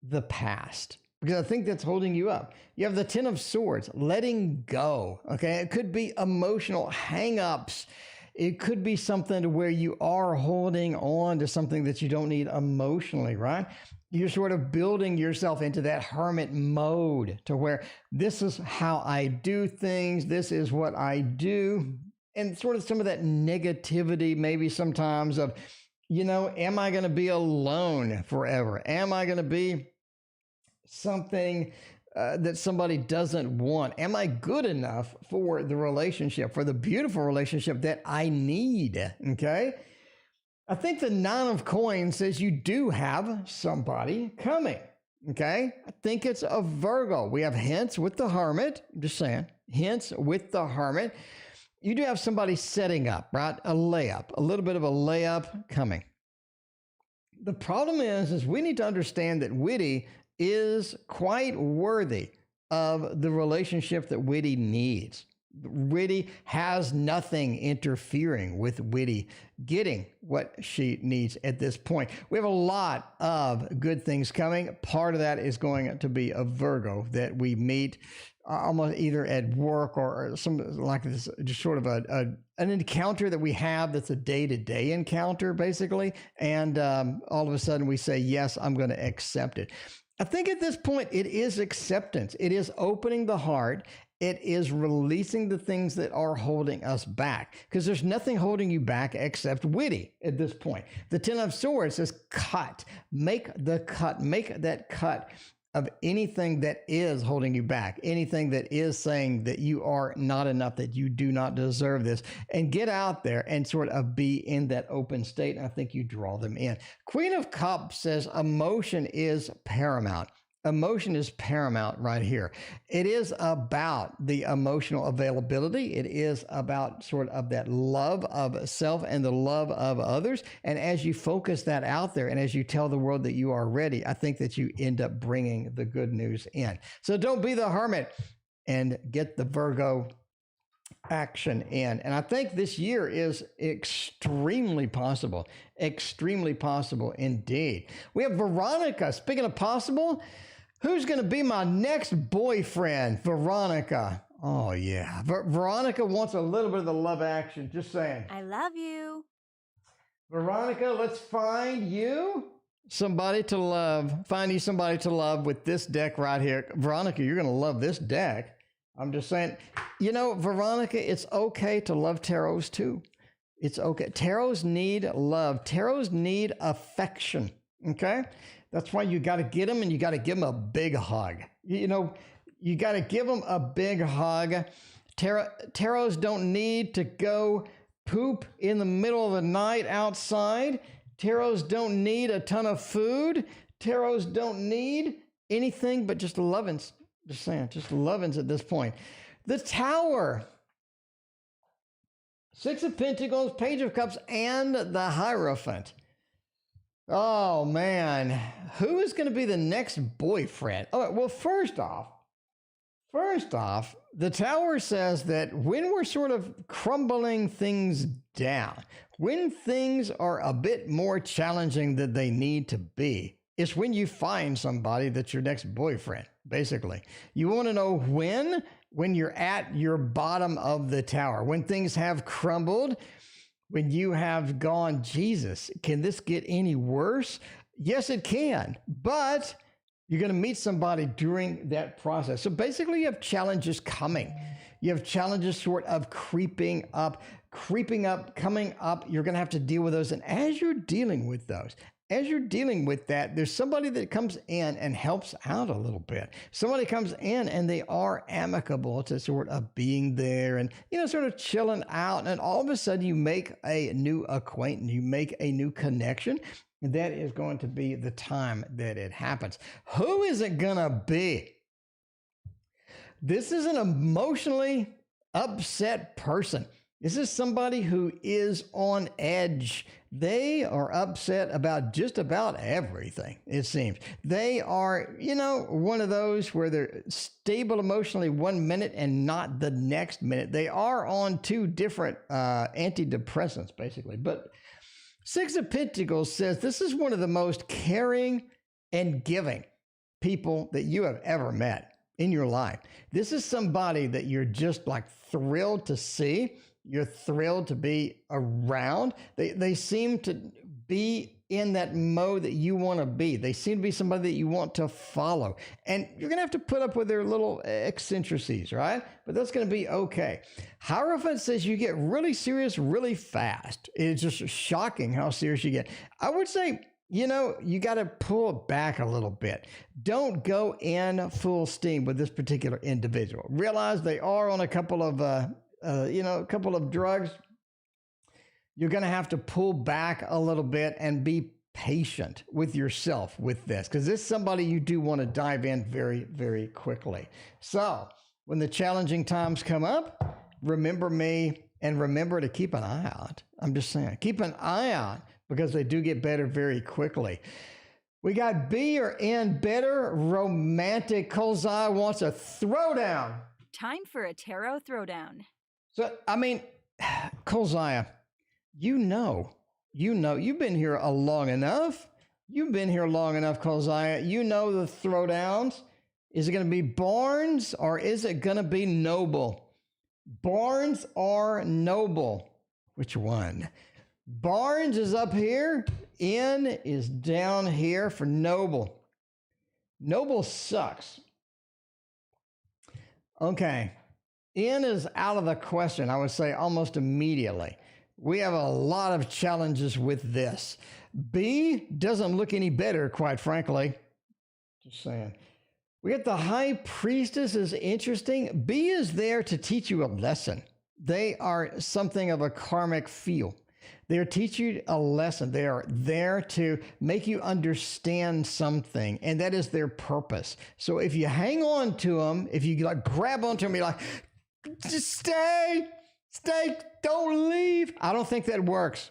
the past, because I think that's holding you up. You have the 10 of Swords, letting go. Okay. It could be emotional hang-ups. It could be something to where you are holding on to something that you don't need emotionally, right? You're sort of building yourself into that hermit mode to where this is how I do things. This is what I do. And sort of some of that negativity, maybe sometimes of, you know, am I going to be alone forever? Am I going to be something that somebody doesn't want? Am I good enough for the relationship, for the beautiful relationship that I need? Okay. I think the 9 of Coins says you do have somebody coming. Okay. I think it's a Virgo. We have hints with the Hermit. I'm just saying, hints with the Hermit. You do have somebody setting up, right? A layup, a little bit of a layup coming. The problem is we need to understand that Witty is quite worthy of the relationship that Witty needs. Witty has nothing interfering with Witty getting what she needs at this point. We have a lot of good things coming. Part of that is going to be a Virgo that we meet almost either at work or some like this, just sort of an encounter that we have that's a day-to-day encounter, basically. And all of a sudden we say, yes, I'm going to accept it. I think at this point, it is acceptance. It is opening the heart. It is releasing the things that are holding us back, because there's nothing holding you back except Witty at this point. The 10 of Swords says cut, make that cut of anything that is holding you back, anything that is saying that you are not enough, that you do not deserve this, and get out there and sort of be in that open state. And I think you draw them in. Queen of Cups says emotion is paramount. Emotion is paramount right here. It is about the emotional availability. It is about sort of that love of self and the love of others. And as you focus that out there and as you tell the world that you are ready, I think that you end up bringing the good news in. So don't be the hermit and get the Virgo action in. And I think this year is extremely possible indeed. We have Veronica. Speaking of possible, who's going to be my next boyfriend? Veronica. Oh, yeah. Veronica wants a little bit of the love action. Just saying.
I love you.
Veronica, let's find you somebody to love. Find you somebody to love with this deck right here. Veronica, you're going to love this deck. I'm just saying, you know, Veronica, it's okay to love tarots too. It's okay. Tarots need love. Tarots need affection. Okay? That's why you got to get them and you got to give them a big hug. You know, you got to give them a big hug. Tarots don't need to go poop in the middle of the night outside. Tarots don't need a ton of food. Taros don't need anything but just lovin's. Just saying, just lovin's at this point. The Tower. Six of Pentacles, Page of Cups, and the Hierophant. Oh, man. Who is going to be the next boyfriend? Oh, well, first off, the Tower says that when we're sort of crumbling things down, when things are a bit more challenging than they need to be, it's when you find somebody that's your next boyfriend, basically. You want to know when you're at your bottom of the tower, when things have crumbled, when you have gone, Jesus, can this get any worse? Yes, it can, but you're going to meet somebody during that process. So basically, you have challenges coming. You have challenges sort of creeping up, coming up. You're going to have to deal with those. And as you're dealing with those, as you're dealing with that, there's somebody that comes in and helps out a little bit. Somebody comes in and they are amicable to sort of being there and, sort of chilling out. And all of a sudden you make a new acquaintance, you make a new connection. And that is going to be the time that it happens. Who is it going to be? This is an emotionally upset person. This is somebody who is on edge. They are upset about just about everything, it seems. They are, one of those where they're stable emotionally 1 minute and not the next minute. They are on two different antidepressants, basically. But Six of Pentacles says this is one of the most caring and giving people that you have ever met in your life. This is somebody that you're just like thrilled to see. You're thrilled to be around. They seem to be in that mode that you want to be. They seem to be somebody that you want to follow. And you're going to have to put up with their little eccentricities, right? But that's going to be okay. Hierophant says you get really serious really fast. It's just shocking how serious you get. I would say, you got to pull back a little bit. Don't go in full steam with this particular individual. Realize they are on a couple of drugs. You're going to have to pull back a little bit and be patient with yourself with this, because this is somebody you do want to dive in very, very quickly. So when the challenging times come up, remember me and remember to keep an eye out. I'm just saying, keep an eye out because they do get better very quickly. We got B or N, better romantic. Colzai wants a throwdown.
Time for a tarot throwdown.
So, Colzai, you've been here long enough. You've been here long enough, Colzai. You know the throwdowns. Is it going to be Barnes or is it going to be Noble? Barnes or Noble? Which one? Barnes is up here. N is down here for Noble. Noble sucks. Okay. N is out of the question, I would say almost immediately. We have a lot of challenges with this. B doesn't look any better, quite frankly. Just saying. We got the High Priestess is interesting. B is there to teach you a lesson. They are something of a karmic feel. They're teaching you a lesson. They are there to make you understand something, and that is their purpose. So if you hang on to them, if you grab onto them, you're like, just stay, don't leave. I don't think that works.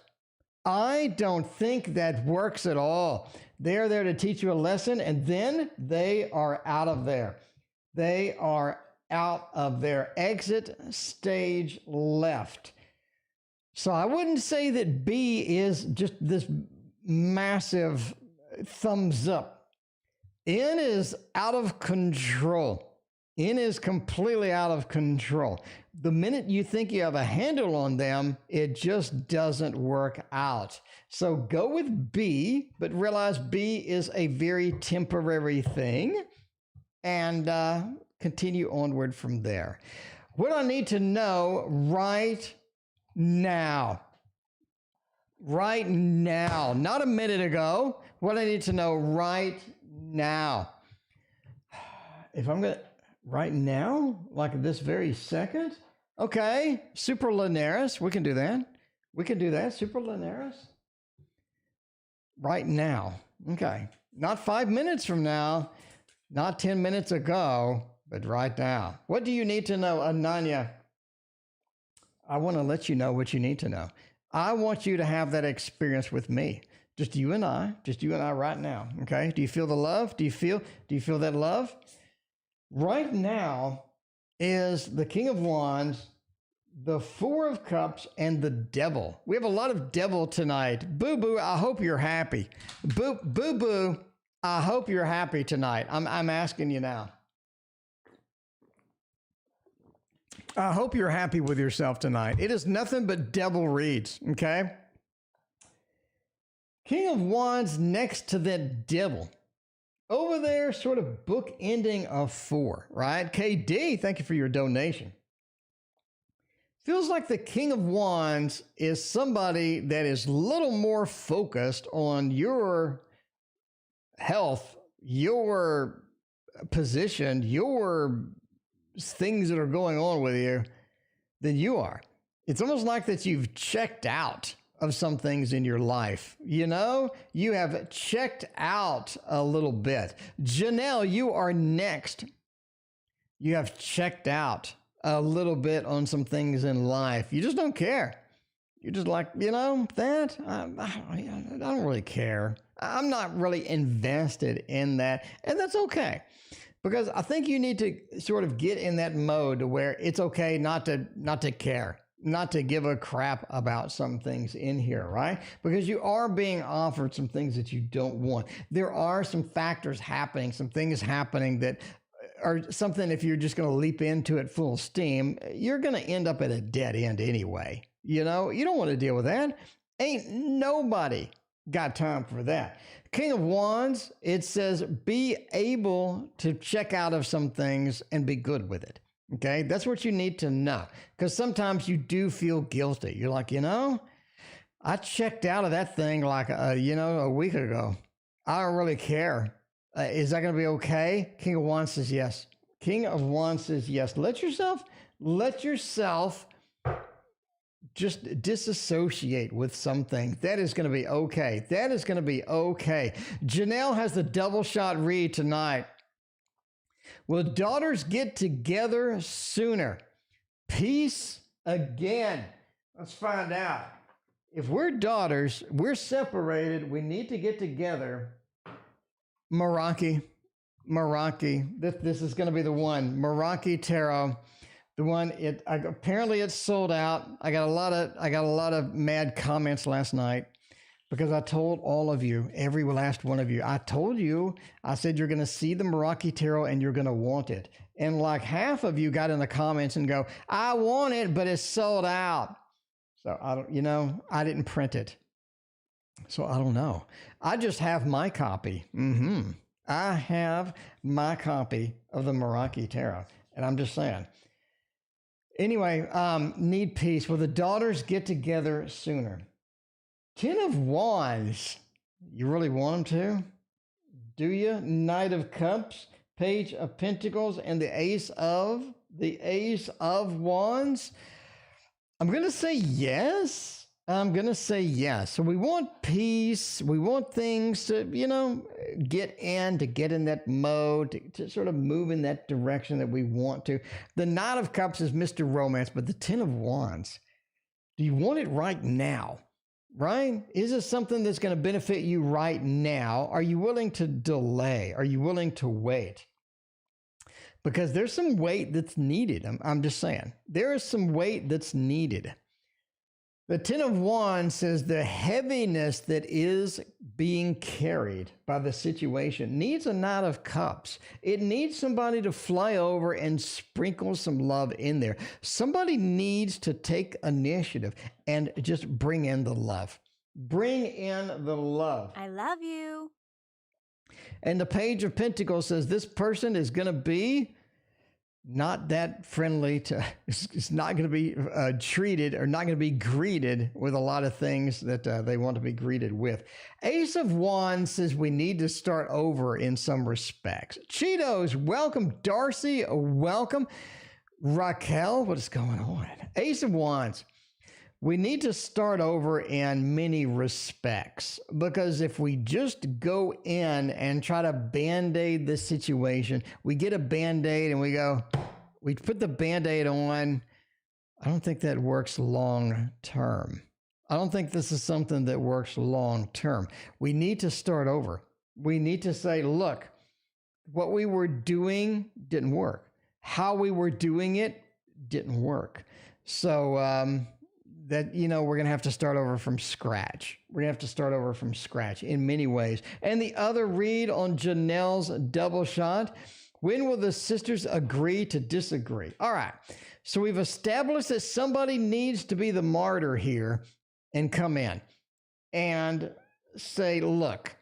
I don't think that works at all. They're there to teach you a lesson, and then they are out of there. They are out of their exit stage left. So I wouldn't say that B is just this massive thumbs up. N is out of control. N is completely out of control. The minute you think you have a handle on them, it just doesn't work out. So go with B, but realize B is a very temporary thing, and continue onward from there. What I need to know right now, not a minute ago, what I need to know right now. If I'm going to, right now, like this very second, okay, Superlunaris, we can do that. Superlunaris. Right now, okay. Not 5 minutes from now, not 10 minutes ago, but right now. What do you need to know, Ananya? I want to let you know what you need to know. I want you to have that experience with me. Just you and I right now. Okay. Do you feel the love? Do you feel that love? Right now is the King of Wands, the Four of Cups, and the Devil. We have a lot of Devil tonight. Boo Boo, I hope you're happy. Boo Boo, I hope you're happy tonight. I'm asking you now. I hope you're happy with yourself tonight. It is nothing but devil reads, okay? King of Wands next to that devil. Over there, sort of book ending of 4, right? KD, thank you for your donation. Feels like the King of Wands is somebody that is a little more focused on your health, your position, your things that are going on with you than you are. It's almost like that you've checked out of some things in your life. You know, you have checked out a little bit. Janelle, you are next. You have checked out a little bit on some things in life. You just don't care. You're just like, you know, that, I don't really care. I'm not really invested in that. And that's okay. Because I think you need to sort of get in that mode to where it's okay not to care, not to give a crap about some things in here, right? Because you are being offered some things that you don't want. There are some factors happening, some things happening that are something, if you're just going to leap into it full steam, you're going to end up at a dead end anyway. You know, you don't want to deal with that. Ain't nobody got time for that. King of Wands, it says be able to check out of some things and be good with it. Okay, that's what you need to know. Because sometimes you do feel guilty. You're like, you know, I checked out of that thing like, a week ago. I don't really care. Is that going to be okay? King of Wands says yes. King of Wands says yes. Let yourself just disassociate with something. That is going to be okay. That is going to be okay. Janelle has the double shot read tonight. Will daughters get together sooner? Peace again. Let's find out. If we're daughters, we're separated, we need to get together. Meraki, this is going to be the one. Meraki Tarot. The one, apparently it's sold out. I got a lot of mad comments last night because I told all of you, every last one of you, I said you're going to see the Meraki Tarot and you're going to want it. And like half of you got in the comments and go, I want it, but it's sold out. So I didn't print it. So I don't know. I just have my copy. I have my copy of the Meraki Tarot. And I'm just saying. Anyway, need peace. Will the daughters get together sooner? 10 of Wands. You really want them to? Do you? Knight of Cups, Page of Pentacles, and the Ace of Wands. I'm going to say yes. So we want peace. We want things to, get in that mode, to sort of move in that direction that we want to. The Knight of Cups is Mr. Romance, but the 10 of Wands, do you want it right now? Right? Is it something that's going to benefit you right now? Are you willing to delay? Are you willing to wait? Because there's some weight that's needed. I'm just saying. There is some weight that's needed. The 10 of Wands says the heaviness that is being carried by the situation needs a Knight of Cups. It needs somebody to fly over and sprinkle some love in there. Somebody needs to take initiative and just bring in the love. Bring in the love.
I love you.
And the Page of Pentacles says this person is going to be not that friendly to, it's not going to be treated or not going to be greeted with a lot of things that they want to be greeted with. Ace of Wands says we need to start over in some respects. Cheetos, welcome. Darcy, welcome. Raquel, what is going on? Ace of Wands. We need to start over in many respects, because if we just go in and try to band-aid the situation, we get a band-aid and we put the band-aid on. I don't think that works long term. I don't think this is something that works long term. We need to start over. We need to say, look, what we were doing didn't work. How we were doing it didn't work. So that, we're going to have to start over from scratch. We're going to have to start over from scratch in many ways. And the other read on Janelle's double shot: when will the sisters agree to disagree? All right. So we've established that somebody needs to be the martyr here and come in and say, look,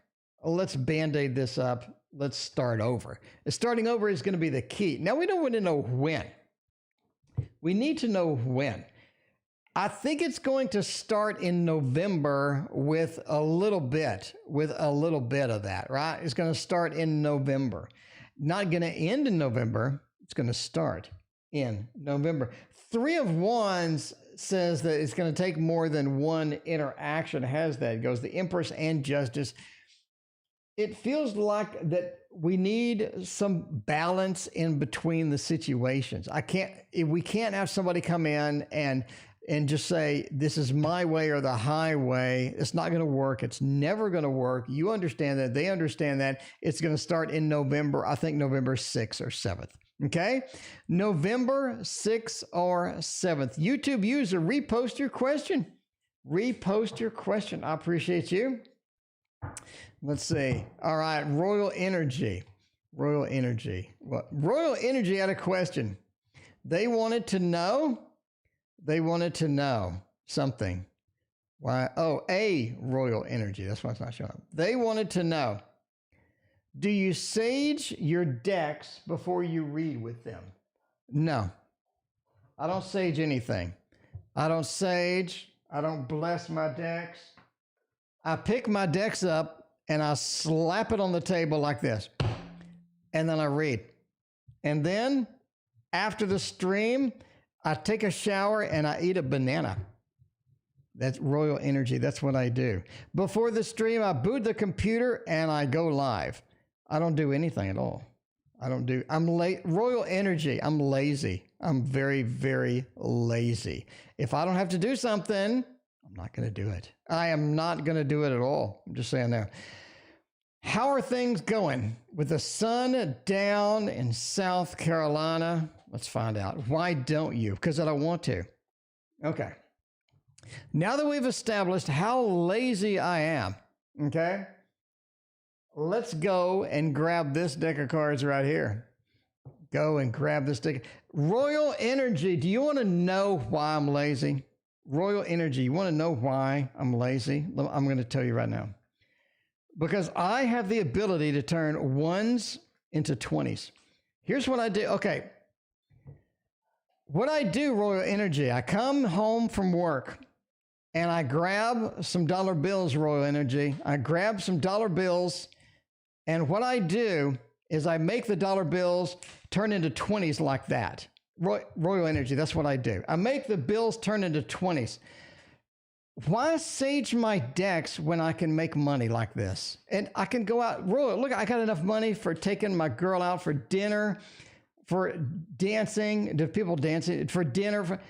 let's band-aid this up. Let's start over. Starting over is going to be the key. Now, we don't want to know when. We need to know when. I think it's going to start in November with a little bit of that, right? It's going to start in November. Not going to end in November. It's going to start in November. 3 of Wands says that it's going to take more than one interaction. Has that. It goes the Empress and Justice. It feels like that we need some balance in between the situations. We can't have somebody come in and just say, this is my way or the highway. It's not going to work. It's never going to work. You understand that. They understand that. It's going to start in November. I think November 6th or 7th. Okay? November 6th or 7th. YouTube user, repost your question. Repost your question. I appreciate you. Let's see. All right. Royal Energy. Royal Energy. Well, Royal Energy had a question. They wanted to know something. Why? Oh, a Royal Energy. That's why it's not showing up. They wanted to know, do you sage your decks before you read with them? No. I don't sage anything. I don't sage. I don't bless my decks. I pick my decks up and I slap it on the table like this. And then I read. And then after the stream, I take a shower and I eat a banana. That's Royal Energy. That's what I do. Before the stream, I boot the computer and I go live. I don't do anything at all. Royal Energy. I'm lazy. I'm very, very lazy. If I don't have to do something, I'm not going to do it. I am not going to do it at all. I'm just saying there. How are things going with the sun down in South Carolina? Let's find out. Why don't you? Because I don't want to. Okay. Now that we've established how lazy I am, okay, let's go and grab this deck of cards right here. Go and grab this deck. Royal Energy, do you want to know why I'm lazy? Royal Energy, you want to know why I'm lazy? I'm going to tell you right now. Because I have the ability to turn ones into 20s. Here's what I do. Okay. What I do, Royal Energy, I come home from work and I grab some dollar bills, Royal Energy. I grab some dollar bills, and what I do is I make the dollar bills turn into 20s like that. Royal Energy, that's what I do. I make the bills turn into 20s. Why sage my decks when I can make money like this? And I can go out, Royal, look, I got enough money for taking my girl out for dinner, for dancing, to people dancing, for dinner.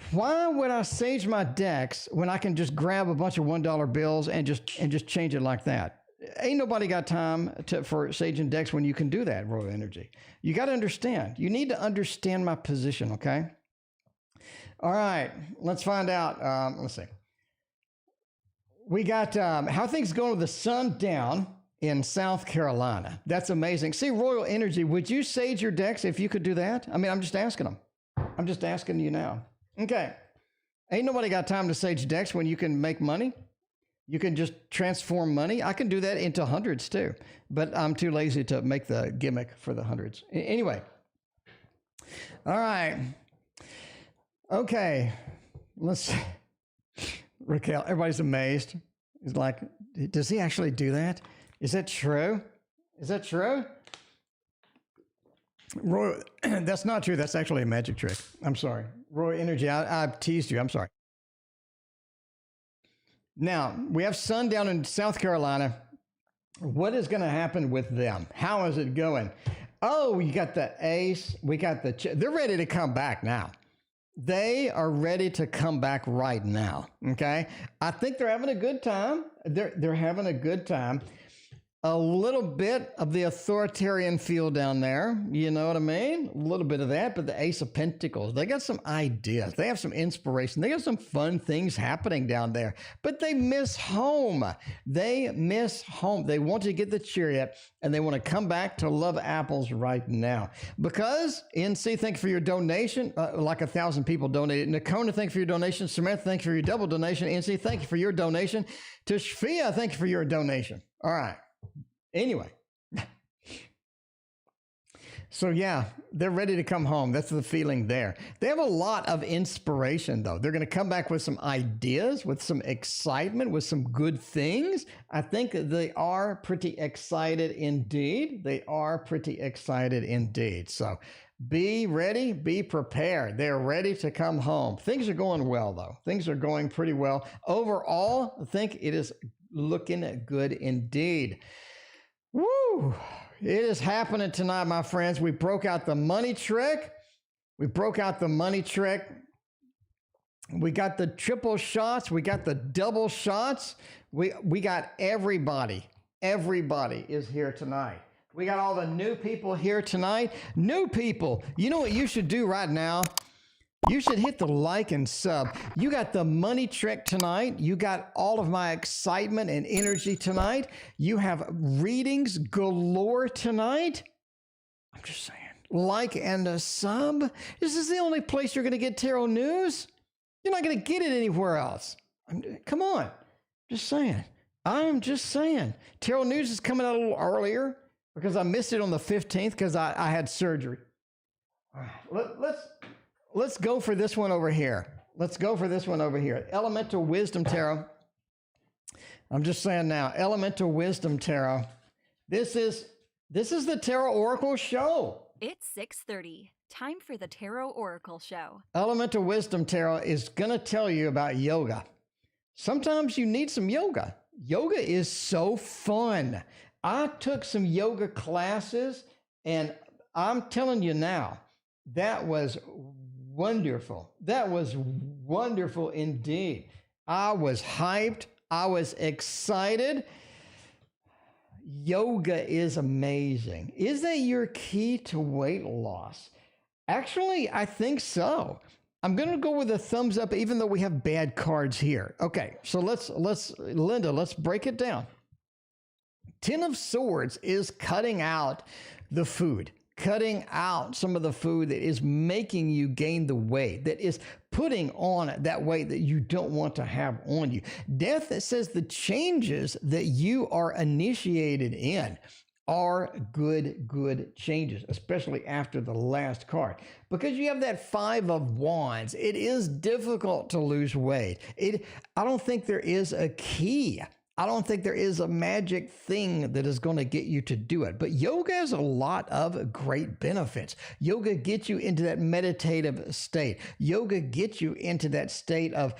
Why would I sage my decks when I can just grab a bunch of $1 bills and just change it like that? Ain't nobody got time for saging decks when you can do that, Royal Energy. You got to understand. You need to understand my position, okay? All right, let's find out. Let's see. We got how things going with the sun down in South Carolina. That's amazing. See, Royal Energy, would you sage your decks if you could do that? I mean, I'm just asking them. I'm just asking you now. Okay. Ain't nobody got time to sage decks when you can make money. You can just transform money. I can do that into hundreds too, but I'm too lazy to make the gimmick for the hundreds. Anyway. All right. Okay. Let's, Raquel, everybody's amazed. It's like, does he actually do that? Is that true? Is that true? Roy, that's not true. That's actually a magic trick. I'm sorry. Roy Energy, I teased you. I'm sorry. Now, we have sun down in South Carolina. What is going to happen with them? How is it going? Oh, you got the ace. We got they're ready to come back now. They are ready to come back right now. Okay. I think they're having a good time. They're having a good time. A little bit of the authoritarian feel down there. You know what I mean? A little bit of that, but the Ace of Pentacles, they got some ideas. They have some inspiration. They got some fun things happening down there, but they miss home. They miss home. They want to get the chariot and they want to come back to love apples right now. Because NC, thank you for your donation. Like 1,000 people donated. Nakona, thank you for your donation. Samantha, thank you for your double donation. NC, thank you for your donation. To Shfia, thank you for your donation. All right. Anyway, so yeah, they're ready to come home. That's the feeling there. They have a lot of inspiration, though. They're going to come back with some ideas, with some excitement, with some good things. I think they are pretty excited indeed. They are pretty excited indeed. So be ready, be prepared. They're ready to come home. Things are going well, though. Things are going pretty well. Overall, I think it is looking good indeed. Woo! It is happening tonight, my friends. We broke out the money trick. We broke out the money trick. We got the triple shots. We got the double shots. We got everybody. Everybody is here tonight. We got all the new people here tonight. New people. You know what you should do right now? You should hit the like and sub. You got the money trick tonight. You got all of my excitement and energy tonight. You have readings galore tonight. I'm just saying. Like and a sub. This is the only place you're going to get tarot news. You're not going to get it anywhere else. Come on. Just saying. I'm just saying. Tarot news is coming out a little earlier because I missed it on the 15th because I had surgery. All right. Let's go for this one over here. Let's go for this one over here. Elemental Wisdom Tarot. I'm just saying now, Elemental Wisdom Tarot. This is the Tarot Oracle Show.
It's 6:30. Time for the Tarot Oracle Show.
Elemental Wisdom Tarot is going to tell you about yoga. Sometimes you need some yoga. Yoga is so fun. I took some yoga classes, and I'm telling you now, that was wonderful. That was wonderful indeed. I was hyped. I was excited. Yoga is amazing. Is that your key to weight loss? Actually, I think so. I'm going to go with a thumbs up, even though we have bad cards here. Okay, so Linda, let's break it down. Ten of Swords is cutting out the food. Cutting out some of the food that is making you gain the weight, that is putting on that weight that you don't want to have on you. Death that says the changes that you are initiated in are good changes, especially after the last card. Because you have that Five of Wands, it is difficult to lose weight. I don't think there is a key. I don't think there is a magic thing that is going to get you to do it. But yoga has a lot of great benefits. Yoga gets you into that meditative state. Yoga gets you into that state of,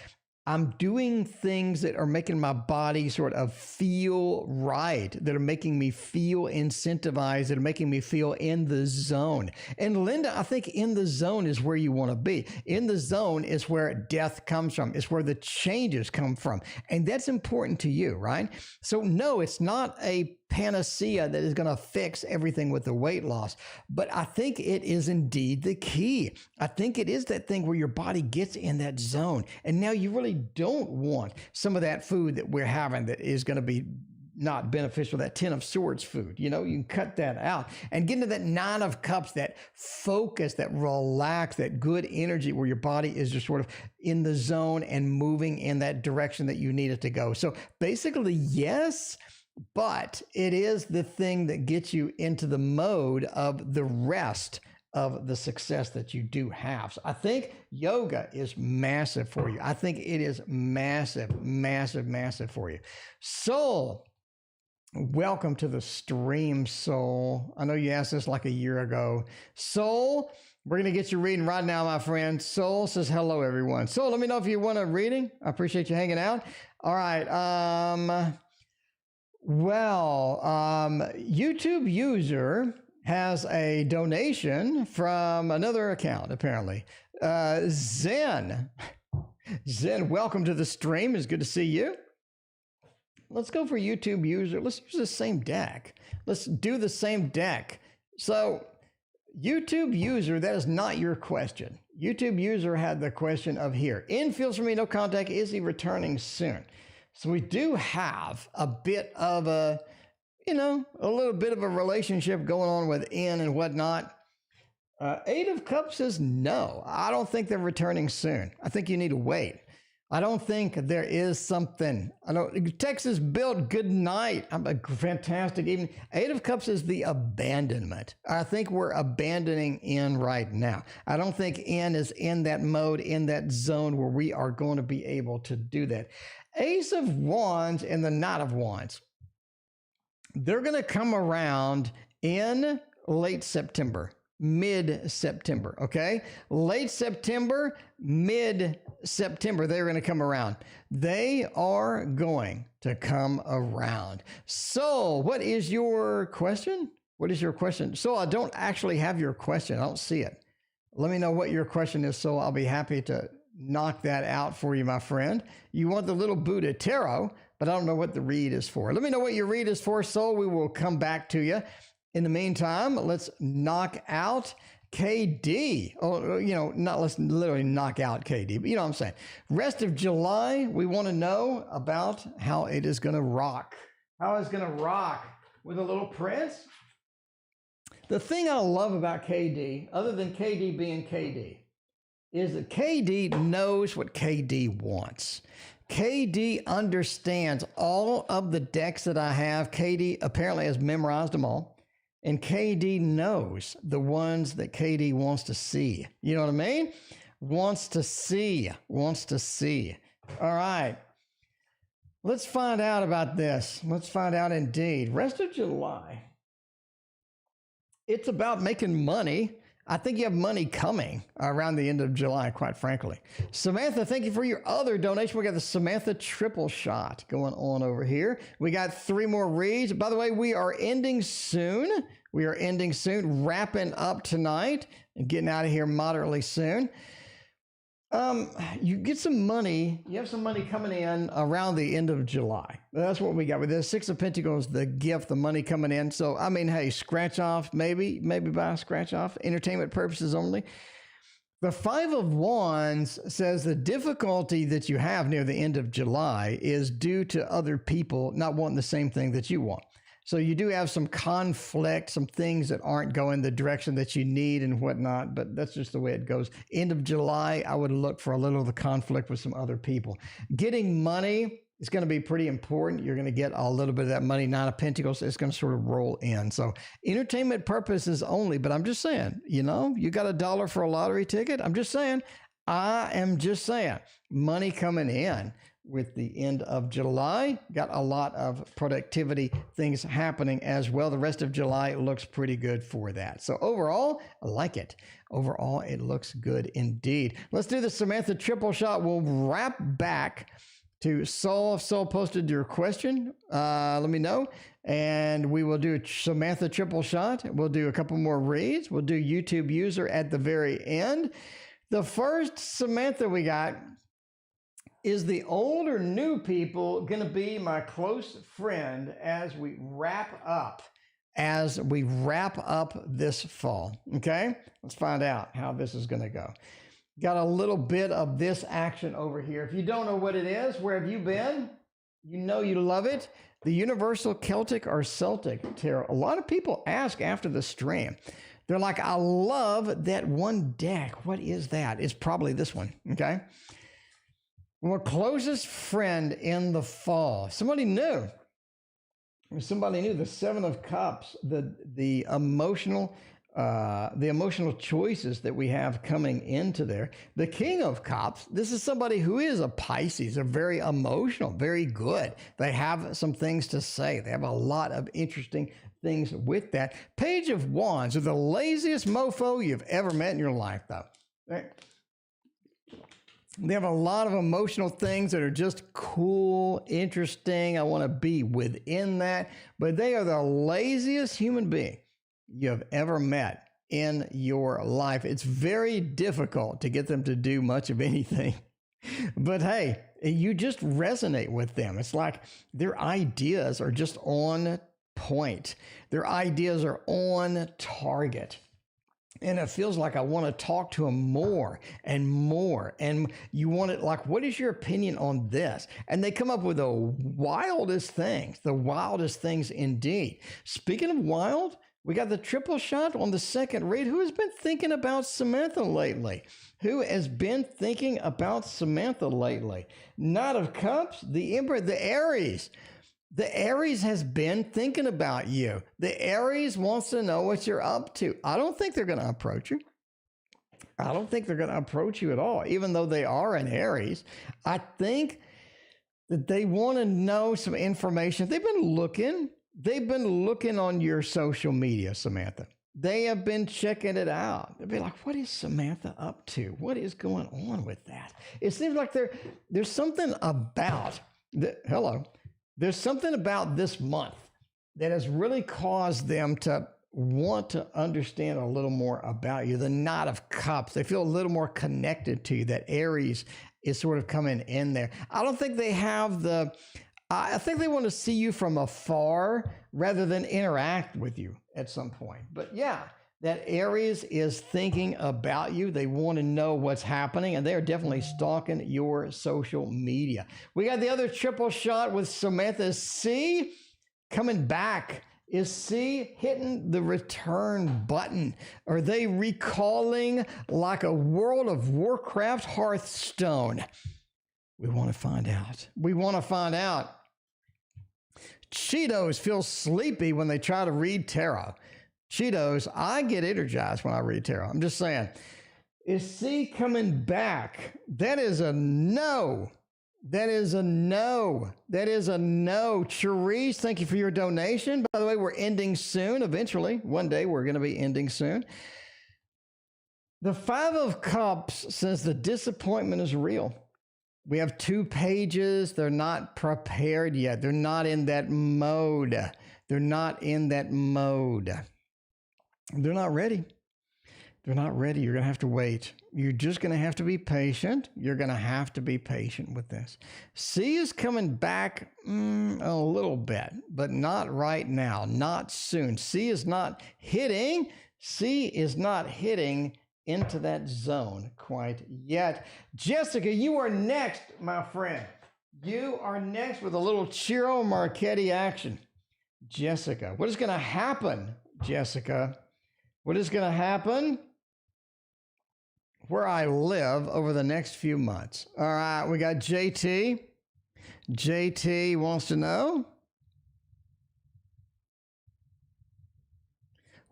I'm doing things that are making my body sort of feel right, that are making me feel incentivized, that are making me feel in the zone. And Linda, I think in the zone is where you want to be. In the zone is where death comes from. It's where the changes come from. And that's important to you, right? So no, it's not a panacea that is going to fix everything with the weight loss. But I think it is indeed the key. I think it is that thing where your body gets in that zone. And now you really don't want some of that food that we're having that is going to be not beneficial, that Ten of Swords food. You know, you can cut that out and get into that Nine of Cups, that focus, that relax, that good energy where your body is just sort of in the zone and moving in that direction that you need it to go. So basically, yes, but it is the thing that gets you into the mode of the rest of the success that you do have. So I think yoga is massive for you. I think it is massive for you. Soul, welcome to the stream, Soul. I know you asked this like a year ago. Soul, We're going to get you reading right now, my friend. Soul says hello, everyone. Soul, let me know if you want a reading. I appreciate you hanging out. All right. YouTube user has a donation from another account, apparently. Zen, welcome to the stream. It's good to see you. Let's go for YouTube user. Let's use the same deck. Let's do the same deck. So YouTube user, that is not your question. YouTube user had the question of here. N feels for me, no contact. Is he returning soon? So we do have a bit of a little bit of a relationship going on with N and whatnot. Eight of Cups says no. I don't think they're returning soon. I think you need to wait. I don't think there is something. I don't. Texas built. Good night. I'm a fantastic evening. Eight of Cups is the abandonment. I think we're abandoning N right now. I don't think N is in that mode, in that zone where we are going to be able to do that. Ace of Wands and the Knight of Wands. They're going to come around in late September. Mid-September, okay? Late September, mid-September, they're going to come around. They are going to come around. So, what is your question? What is your question? So, I don't actually have your question. I don't see it. Let me know what your question is, so I'll be happy to knock that out for you, my friend. You want the little Buddha tarot, but I don't know what the read is for. Let me know what your read is for, so we will come back to you. In the meantime, let's knock out KD. Oh, let's literally knock out KD, but you know what I'm saying. Rest of July, we want to know about how it is going to rock. How it's going to rock with a little Prince. The thing I love about KD, other than KD being KD, is that KD knows what KD wants. KD understands all of the decks that I have. KD apparently has memorized them all. And KD knows the ones that KD wants to see. You know what I mean? Wants to see. All right. Let's find out about this. Let's find out indeed. Rest of July. It's about making money. I think you have money coming around the end of July, quite frankly. Samantha, thank you for your other donation. We got the Samantha triple shot going on over here. We got 3 more reads. By the way, we are ending soon. Wrapping up tonight and getting out of here moderately soon. You get some money. You have some money coming in around the end of July. That's what we got with this. 6 of Pentacles, the gift, the money coming in. So, I mean, hey, scratch off, maybe buy a scratch off, entertainment purposes only. The 5 of Wands says the difficulty that you have near the end of July is due to other people not wanting the same thing that you want. So you do have some conflict, some things that aren't going the direction that you need and whatnot, but that's just the way it goes. End of July, I would look for a little of the conflict with some other people. Getting money is going to be pretty important. You're going to get a little bit of that money. 9 of Pentacles, it's going to sort of roll in. So entertainment purposes only, but I'm just saying, you got $1 for a lottery ticket. I am just saying, money coming in. With the end of July, got a lot of productivity things happening as well. The rest of July looks pretty good for that. So overall, I like it. Overall, it looks good indeed. Let's do the Samantha triple shot. We'll wrap back to Soul. If Soul posted your question, let me know. And we will do a Samantha triple shot. We'll do a couple more reads. We'll do YouTube user at the very end. The first Samantha we got is the old or new people going to be my close friend as we wrap up this fall? Okay, let's find out how this is going to go. Got a little bit of this action over here. If you don't know what it is, where have you been? You know you love it. The Universal Celtic or Celtic Tarot. A lot of people ask after the stream. They're like, I love that one deck. What is that? It's probably this one, okay? My closest friend in the fall. Somebody new. The 7 of Cups, the emotional the emotional choices that we have coming into there. The King of Cups, this is somebody who is a Pisces. They're very emotional, very good. They have some things to say. They have a lot of interesting things with that. Page of Wands are the laziest mofo you've ever met in your life, though. They have a lot of emotional things that are just cool, interesting. I want to be within that. But they are the laziest human being you have ever met in your life. It's very difficult to get them to do much of anything. But hey, you just resonate with them. It's like their ideas are just on point. Their ideas are on target. And it feels like I want to talk to them more and more. And you want it like, what is your opinion on this? And they come up with the wildest things indeed. Speaking of wild, we got the triple shot on the second read. Who has been thinking about Samantha lately? Who has been thinking about Samantha lately? Knight of Cups, the Emperor, the Aries. The Aries has been thinking about you. The Aries wants to know what you're up to. I don't think they're going to approach you. I don't think they're going to approach you at all, even though they are an Aries. I think that they want to know some information. They've been looking on your social media, Samantha. They have been checking it out. They'll be like, what is Samantha up to? What is going on with that? It seems like there's something about There's something about this month that has really caused them to want to understand a little more about you. The Knight of Cups, they feel a little more connected to you. That Aries is sort of coming in there. I don't think they have I think they want to see you from afar rather than interact with you at some point. But yeah, that Aries is thinking about you. They want to know what's happening, and they're definitely stalking your social media. We got the other triple shot with Samantha. Is C coming back? Is C hitting the return button? Are they recalling like a World of Warcraft Hearthstone? We want to find out. We want to find out. Cheetos feel sleepy when they try to read tarot. Cheetos, I get energized when I read tarot. I'm just saying. Is C coming back? That is a no. That is a no. That is a no. Cherise, thank you for your donation. By the way, we're ending soon. Eventually, one day we're going to be ending soon. The Five of Cups says the disappointment is real. We have 2 pages. They're not prepared yet. They're not in that mode. They're not in that mode. They're not ready. They're not ready. You're going to have to wait. You're just going to have to be patient. You're going to have to be patient with this. C is coming back a little bit, but not right now, not soon. C is not hitting into that zone quite yet. Jessica, you are next, my friend. You are next with a little Ciro Marchetti action. Jessica, what is going to happen, Jessica? What is going to happen where I live over the next few months? All right, we got JT. JT wants to know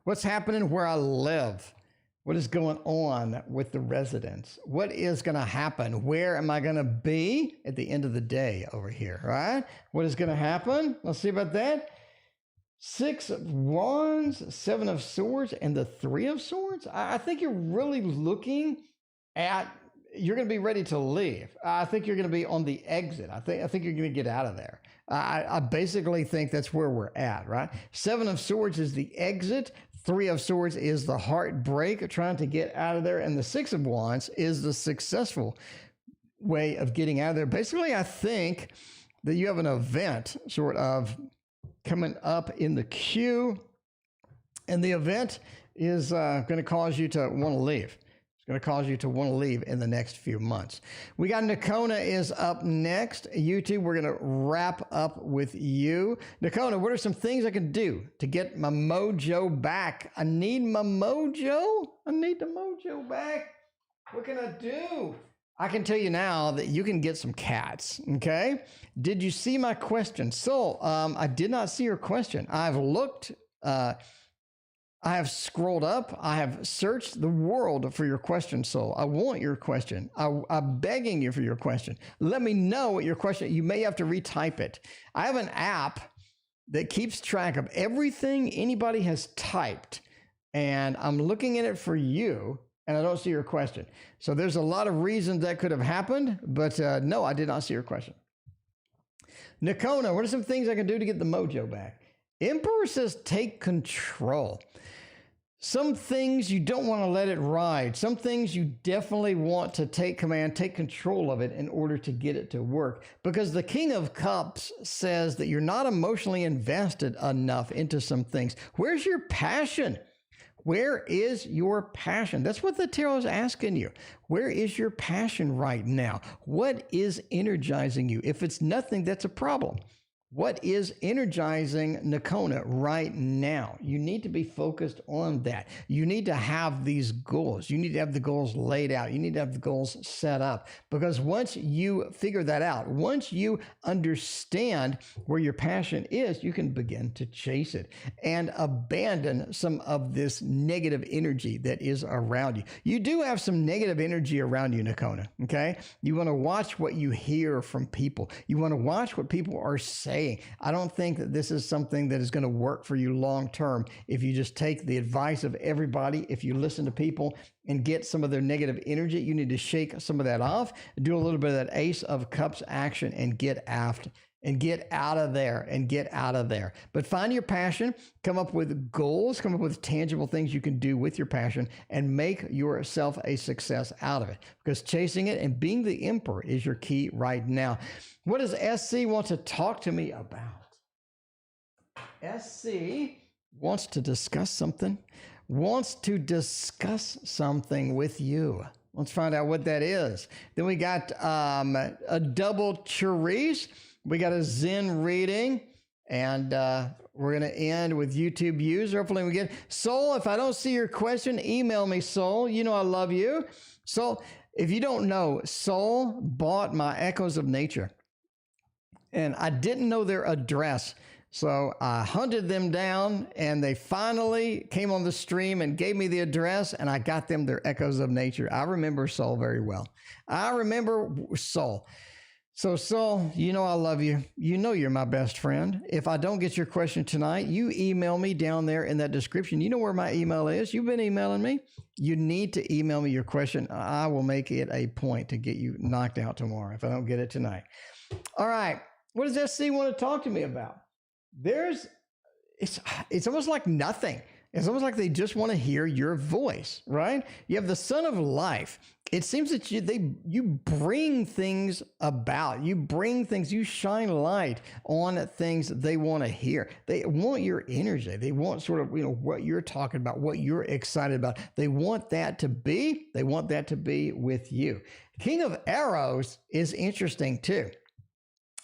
what's happening where I live. What is going on with the residents? What is going to happen? Where am I going to be at the end of the day over here, right? What is going to happen? Let's see about that. 6 of Wands, 7 of Swords, and the 3 of Swords. I think you're really looking at, you're going to be ready to leave. I think you're going to be on the exit. I think you're going to get out of there. I basically think that's where we're at, right? 7 of Swords is the exit. 3 of Swords is the heartbreak, trying to get out of there. And the 6 of Wands is the successful way of getting out of there. Basically, I think that you have an event sort of coming up in the queue, and the event is going to cause you to want to leave. It's going to cause you to want to leave in the next few months. We got Nakona is up next. You two, we're going to wrap up with you. Nakona, what are some things I can do to get my mojo back? I need my mojo. I need the mojo back. What can I do? I can tell you now that you can get some cats, okay? Did you see my question? So, I did not see your question. I've looked I have scrolled up. I have searched the world for your question, soul. I want your question. I'm begging you for your question. Let me know what your question. You may have to retype it. I have an app that keeps track of everything anybody has typed, and I'm looking at it for you, and I don't see your question. So there's a lot of reasons that could have happened, but no, I did not see your question. Nakona, what are some things I can do to get the mojo back? Emperor says take control. Some things you don't want to let it ride. Some things you definitely want to take command, take control of it in order to get it to work. Because the King of Cups says that you're not emotionally invested enough into some things. Where's your passion? Where is your passion? That's what the tarot is asking you. Where is your passion right now? What is energizing you? If it's nothing, that's a problem. What is energizing Nakona right now? You need to be focused on that. You need to have these goals. You need to have the goals laid out. You need to have the goals set up. Because once you figure that out, once you understand where your passion is, you can begin to chase it and abandon some of this negative energy that is around you. You do have some negative energy around you, Nakona, okay? You want to watch what you hear from people. You want to watch what people are saying. I don't think that this is something that is going to work for you long term if you just take the advice of everybody. If you listen to people and get some of their negative energy, you need to shake some of that off, do a little bit of that Ace of Cups action and get out of there. But find your passion, come up with goals, come up with tangible things you can do with your passion and make yourself a success out of it, because chasing it and being the emperor is your key right now. What does SC want to talk to me about? SC wants to discuss something with you. Let's find out what that is. Then we got a double Charisse. We got a Zen reading, and we're going to end with YouTube user. Hopefully we get Soul. If I don't see your question, email me, Soul. You know I love you. Soul, if you don't know, Soul bought my Echoes of Nature, and I didn't know their address. So I hunted them down, and they finally came on the stream and gave me the address, and I got them their Echoes of Nature. I remember Soul very well. I remember Soul. So, Soul, you know I love you. You know you're my best friend. If I don't get your question tonight, you email me down there in that description. You know where my email is. You've been emailing me. You need to email me your question. I will make it a point to get you knocked out tomorrow if I don't get it tonight. All right. What does SC want to talk to me about? It's almost like nothing. It's almost like they just want to hear your voice, right? You have the Son of Life. It seems that you bring things about. You bring things, you shine light on things that they want to hear. They want your energy. They want sort of, what you're talking about, what you're excited about. They want that to be with you. King of Arrows is interesting too.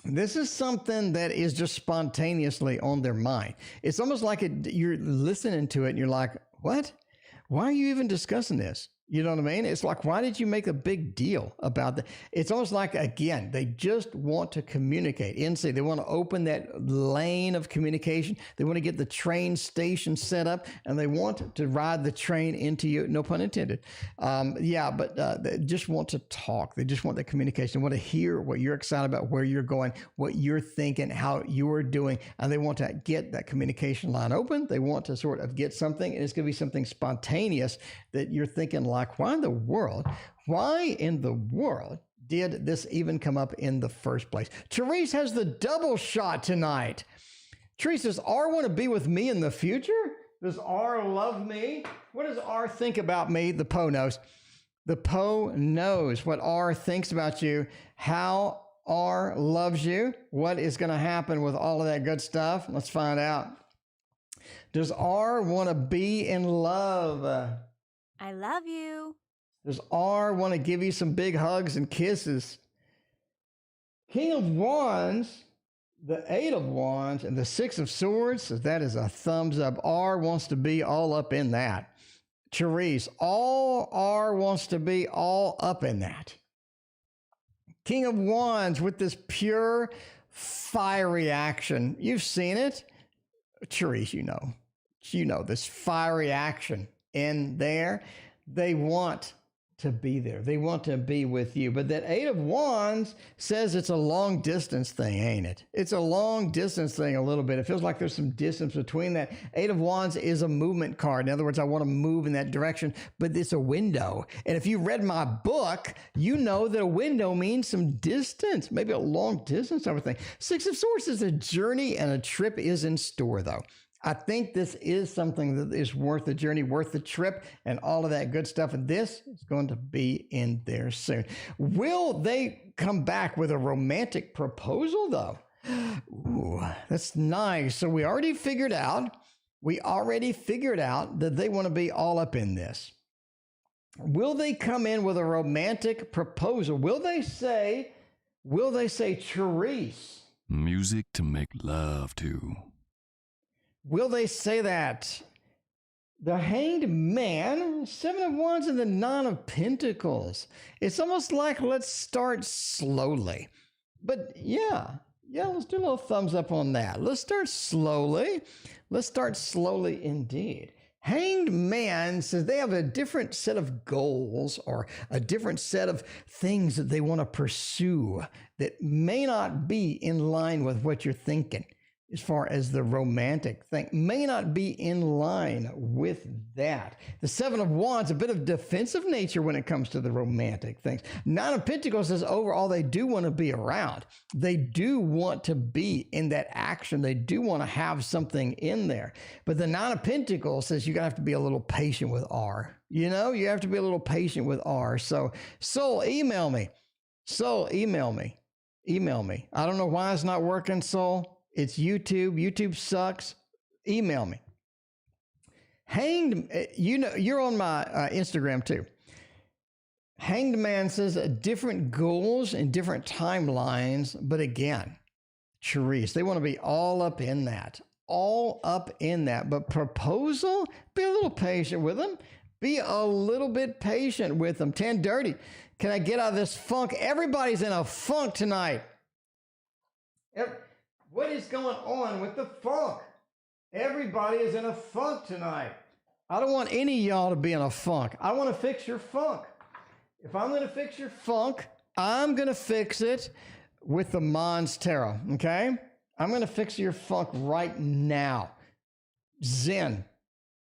This is something that is just spontaneously on their mind. It's almost like you're listening to it and you're like, what? Why are you even discussing this? You know what I mean? It's like, why did you make a big deal about that? It's almost like, again, they just want to communicate. They want to open that lane of communication. They want to get the train station set up, and they want to ride the train into you. No pun intended. They just want to talk. They just want the communication. They want to hear what you're excited about, where you're going, what you're thinking, how you're doing, and they want to get that communication line open. They want to sort of get something, and it's going to be something spontaneous that you're thinking like, why in the world did this even come up in the first place? Therese has the double shot tonight. Therese, does R want to be with me in the future? Does R love me? What does R think about me? The Poe knows. The Poe knows what R thinks about you, how R loves you, what is going to happen with all of that good stuff. Let's find out. Does R want to be in love?
I love you.
Does R want to give you some big hugs and kisses? King of Wands, the Eight of Wands, and the Six of Swords, that is a thumbs up. R wants to be all up in that. Therese, R wants to be all up in that. King of Wands with this pure fiery action. You've seen it. Therese, you know. this fiery action in there. They want to be there. They want to be with you. But that Eight of Wands says it's a long distance thing, ain't it? It's a long distance thing a little bit. It feels like there's some distance between that. Eight of Wands is a movement card. In other words, I want to move in that direction, but it's a window. And if you read my book, you know that a window means some distance, maybe a long distance type of thing. Six of Swords is a journey, and a trip is in store, though. I think this is something that is worth the journey, worth the trip, and all of that good stuff. And this is going to be in there soon. Will they come back with a romantic proposal, though? Ooh, that's nice. So we already figured out that they want to be all up in this. Will they come in with a romantic proposal? Will they say, Therese?
Music to make love to.
Will they say that? The Hanged Man, Seven of Wands, and the Nine of Pentacles. It's almost like let's start slowly. But yeah, let's do a little thumbs up on that. Let's start slowly. Let's start slowly indeed. Hanged Man says they have a different set of goals or a different set of things that they want to pursue that may not be in line with what you're thinking. As far as the romantic thing, may not be in line with that. The Seven of Wands, a bit of defensive nature when it comes to the romantic things. Nine of Pentacles says overall they do want to be around. They do want to be in that action. They do want to have something in there. But the Nine of Pentacles says you have to be a little patient with R. You have to be a little patient with R. So Soul, email me. Soul, email me. Email me. I don't know why it's not working, Soul. It's YouTube. YouTube sucks. Email me. Hanged, you're on my Instagram too. Hanged Man says different goals and different timelines. But again, Therese, they want to be all up in that. All up in that. But proposal, be a little patient with them. Be a little bit patient with them. 10 Dirty. Can I get out of this funk? Everybody's in a funk tonight. What is going on with the funk? Everybody is in a funk tonight. I don't want any of y'all to be in a funk. I want to fix your funk. If I'm going to fix your funk, I'm going to fix it with the Mons Tarot, okay? I'm going to fix your funk right now. Zen.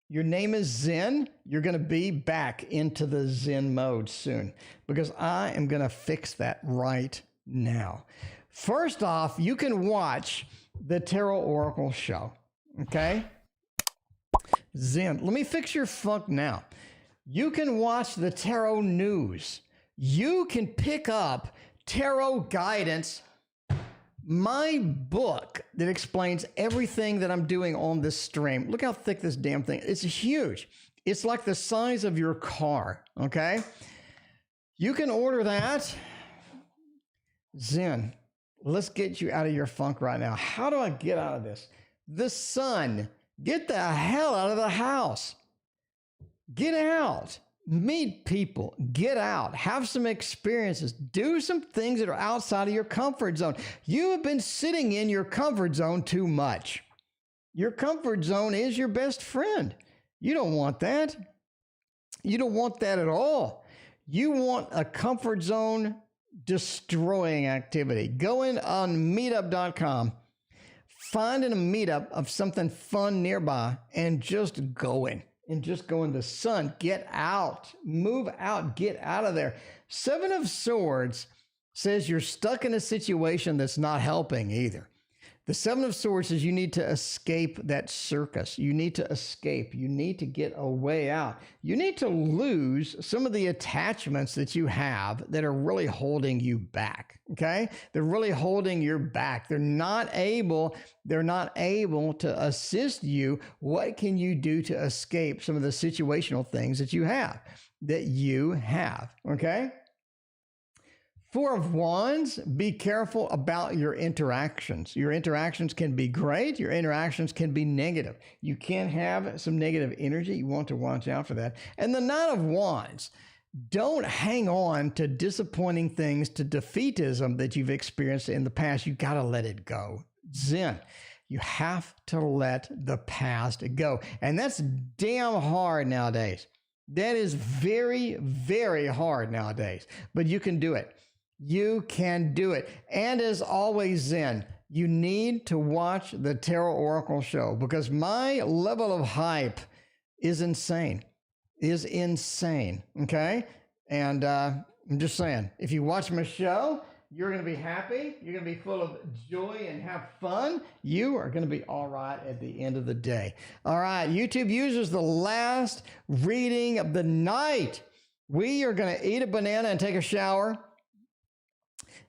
Your name is Zen. You're going to be back into the Zen mode soon because I am going to fix that right now. First off, you can watch the Tarot Oracle show, okay? Zen, let me fix your funk now. You can watch the Tarot News. You can pick up Tarot Guidance, my book that explains everything that I'm doing on this stream. Look how thick this damn thing is. It's huge. It's like the size of your car, okay? You can order that. Zen. Let's get you out of your funk right now. How do I get out of this? The sun. Get the hell out of the house. Get out. Meet people. Get out. Have some experiences. Do some things that are outside of your comfort zone. You have been sitting in your comfort zone too much. Your comfort zone is your best friend. You don't want that. You don't want that at all. You want a comfort zone destroying activity. Go in on meetup.com, find a meetup of something fun nearby and just go in the sun. Get out, move out, get out of there. Seven of Swords says you're stuck in a situation that's not helping either. The Seven of Swords says you need to escape that circus. You need to escape. You need to get a way out. You need to lose some of the attachments that you have that are really holding you back, okay? They're really holding you back. They're not able to assist you. What can you do to escape some of the situational things that you have, okay? Four of Wands, be careful about your interactions. Your interactions can be great. Your interactions can be negative. You can have some negative energy. You want to watch out for that. And the Nine of Wands, don't hang on to disappointing things, to defeatism that you've experienced in the past. You got to let it go. Zen. You have to let the past go. And that's damn hard nowadays. That is very, very hard nowadays. But you can do it. You can do it. And as always, Zen, you need to watch the Tarot Oracle show because my level of hype is insane. Okay? And I'm just saying, if you watch my show, you're going to be happy. You're going to be full of joy and have fun. You are going to be all right at the end of the day. All right, YouTube users, the last reading of the night. We are going to eat a banana and take a shower.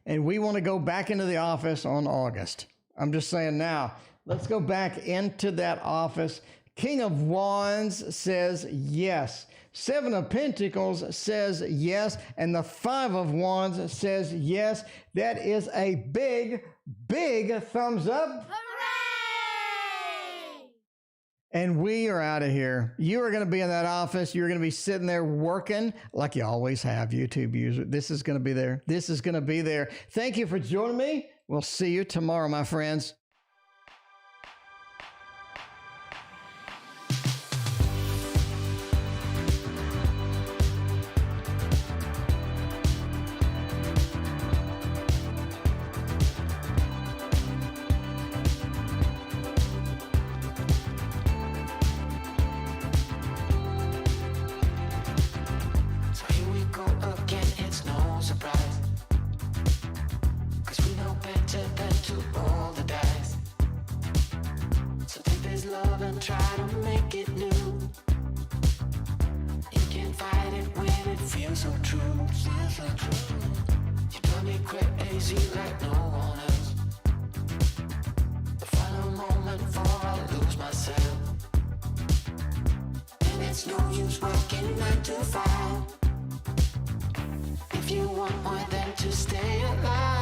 And we want to go back into the office on August. I'm just saying now, let's go back into that office. King of Wands says yes. Seven of Pentacles says yes. And the Five of Wands says yes. That is a big, big thumbs up.
Hooray!
And we are out of here. You are going to be in that office. You're going to be sitting there working like you always have, YouTube user. This is going to be there. This is going to be there. Thank you for joining me. We'll see you tomorrow, my friends.
So here we go again, it's no surprise. 'Cause we know better than to roll the dice. So take this love and try to make it new. You can't fight it when it feels so true. You drive me crazy like no one else. The final moment before I lose myself. And it's no use working 9 to 5 if you want more than to stay alive.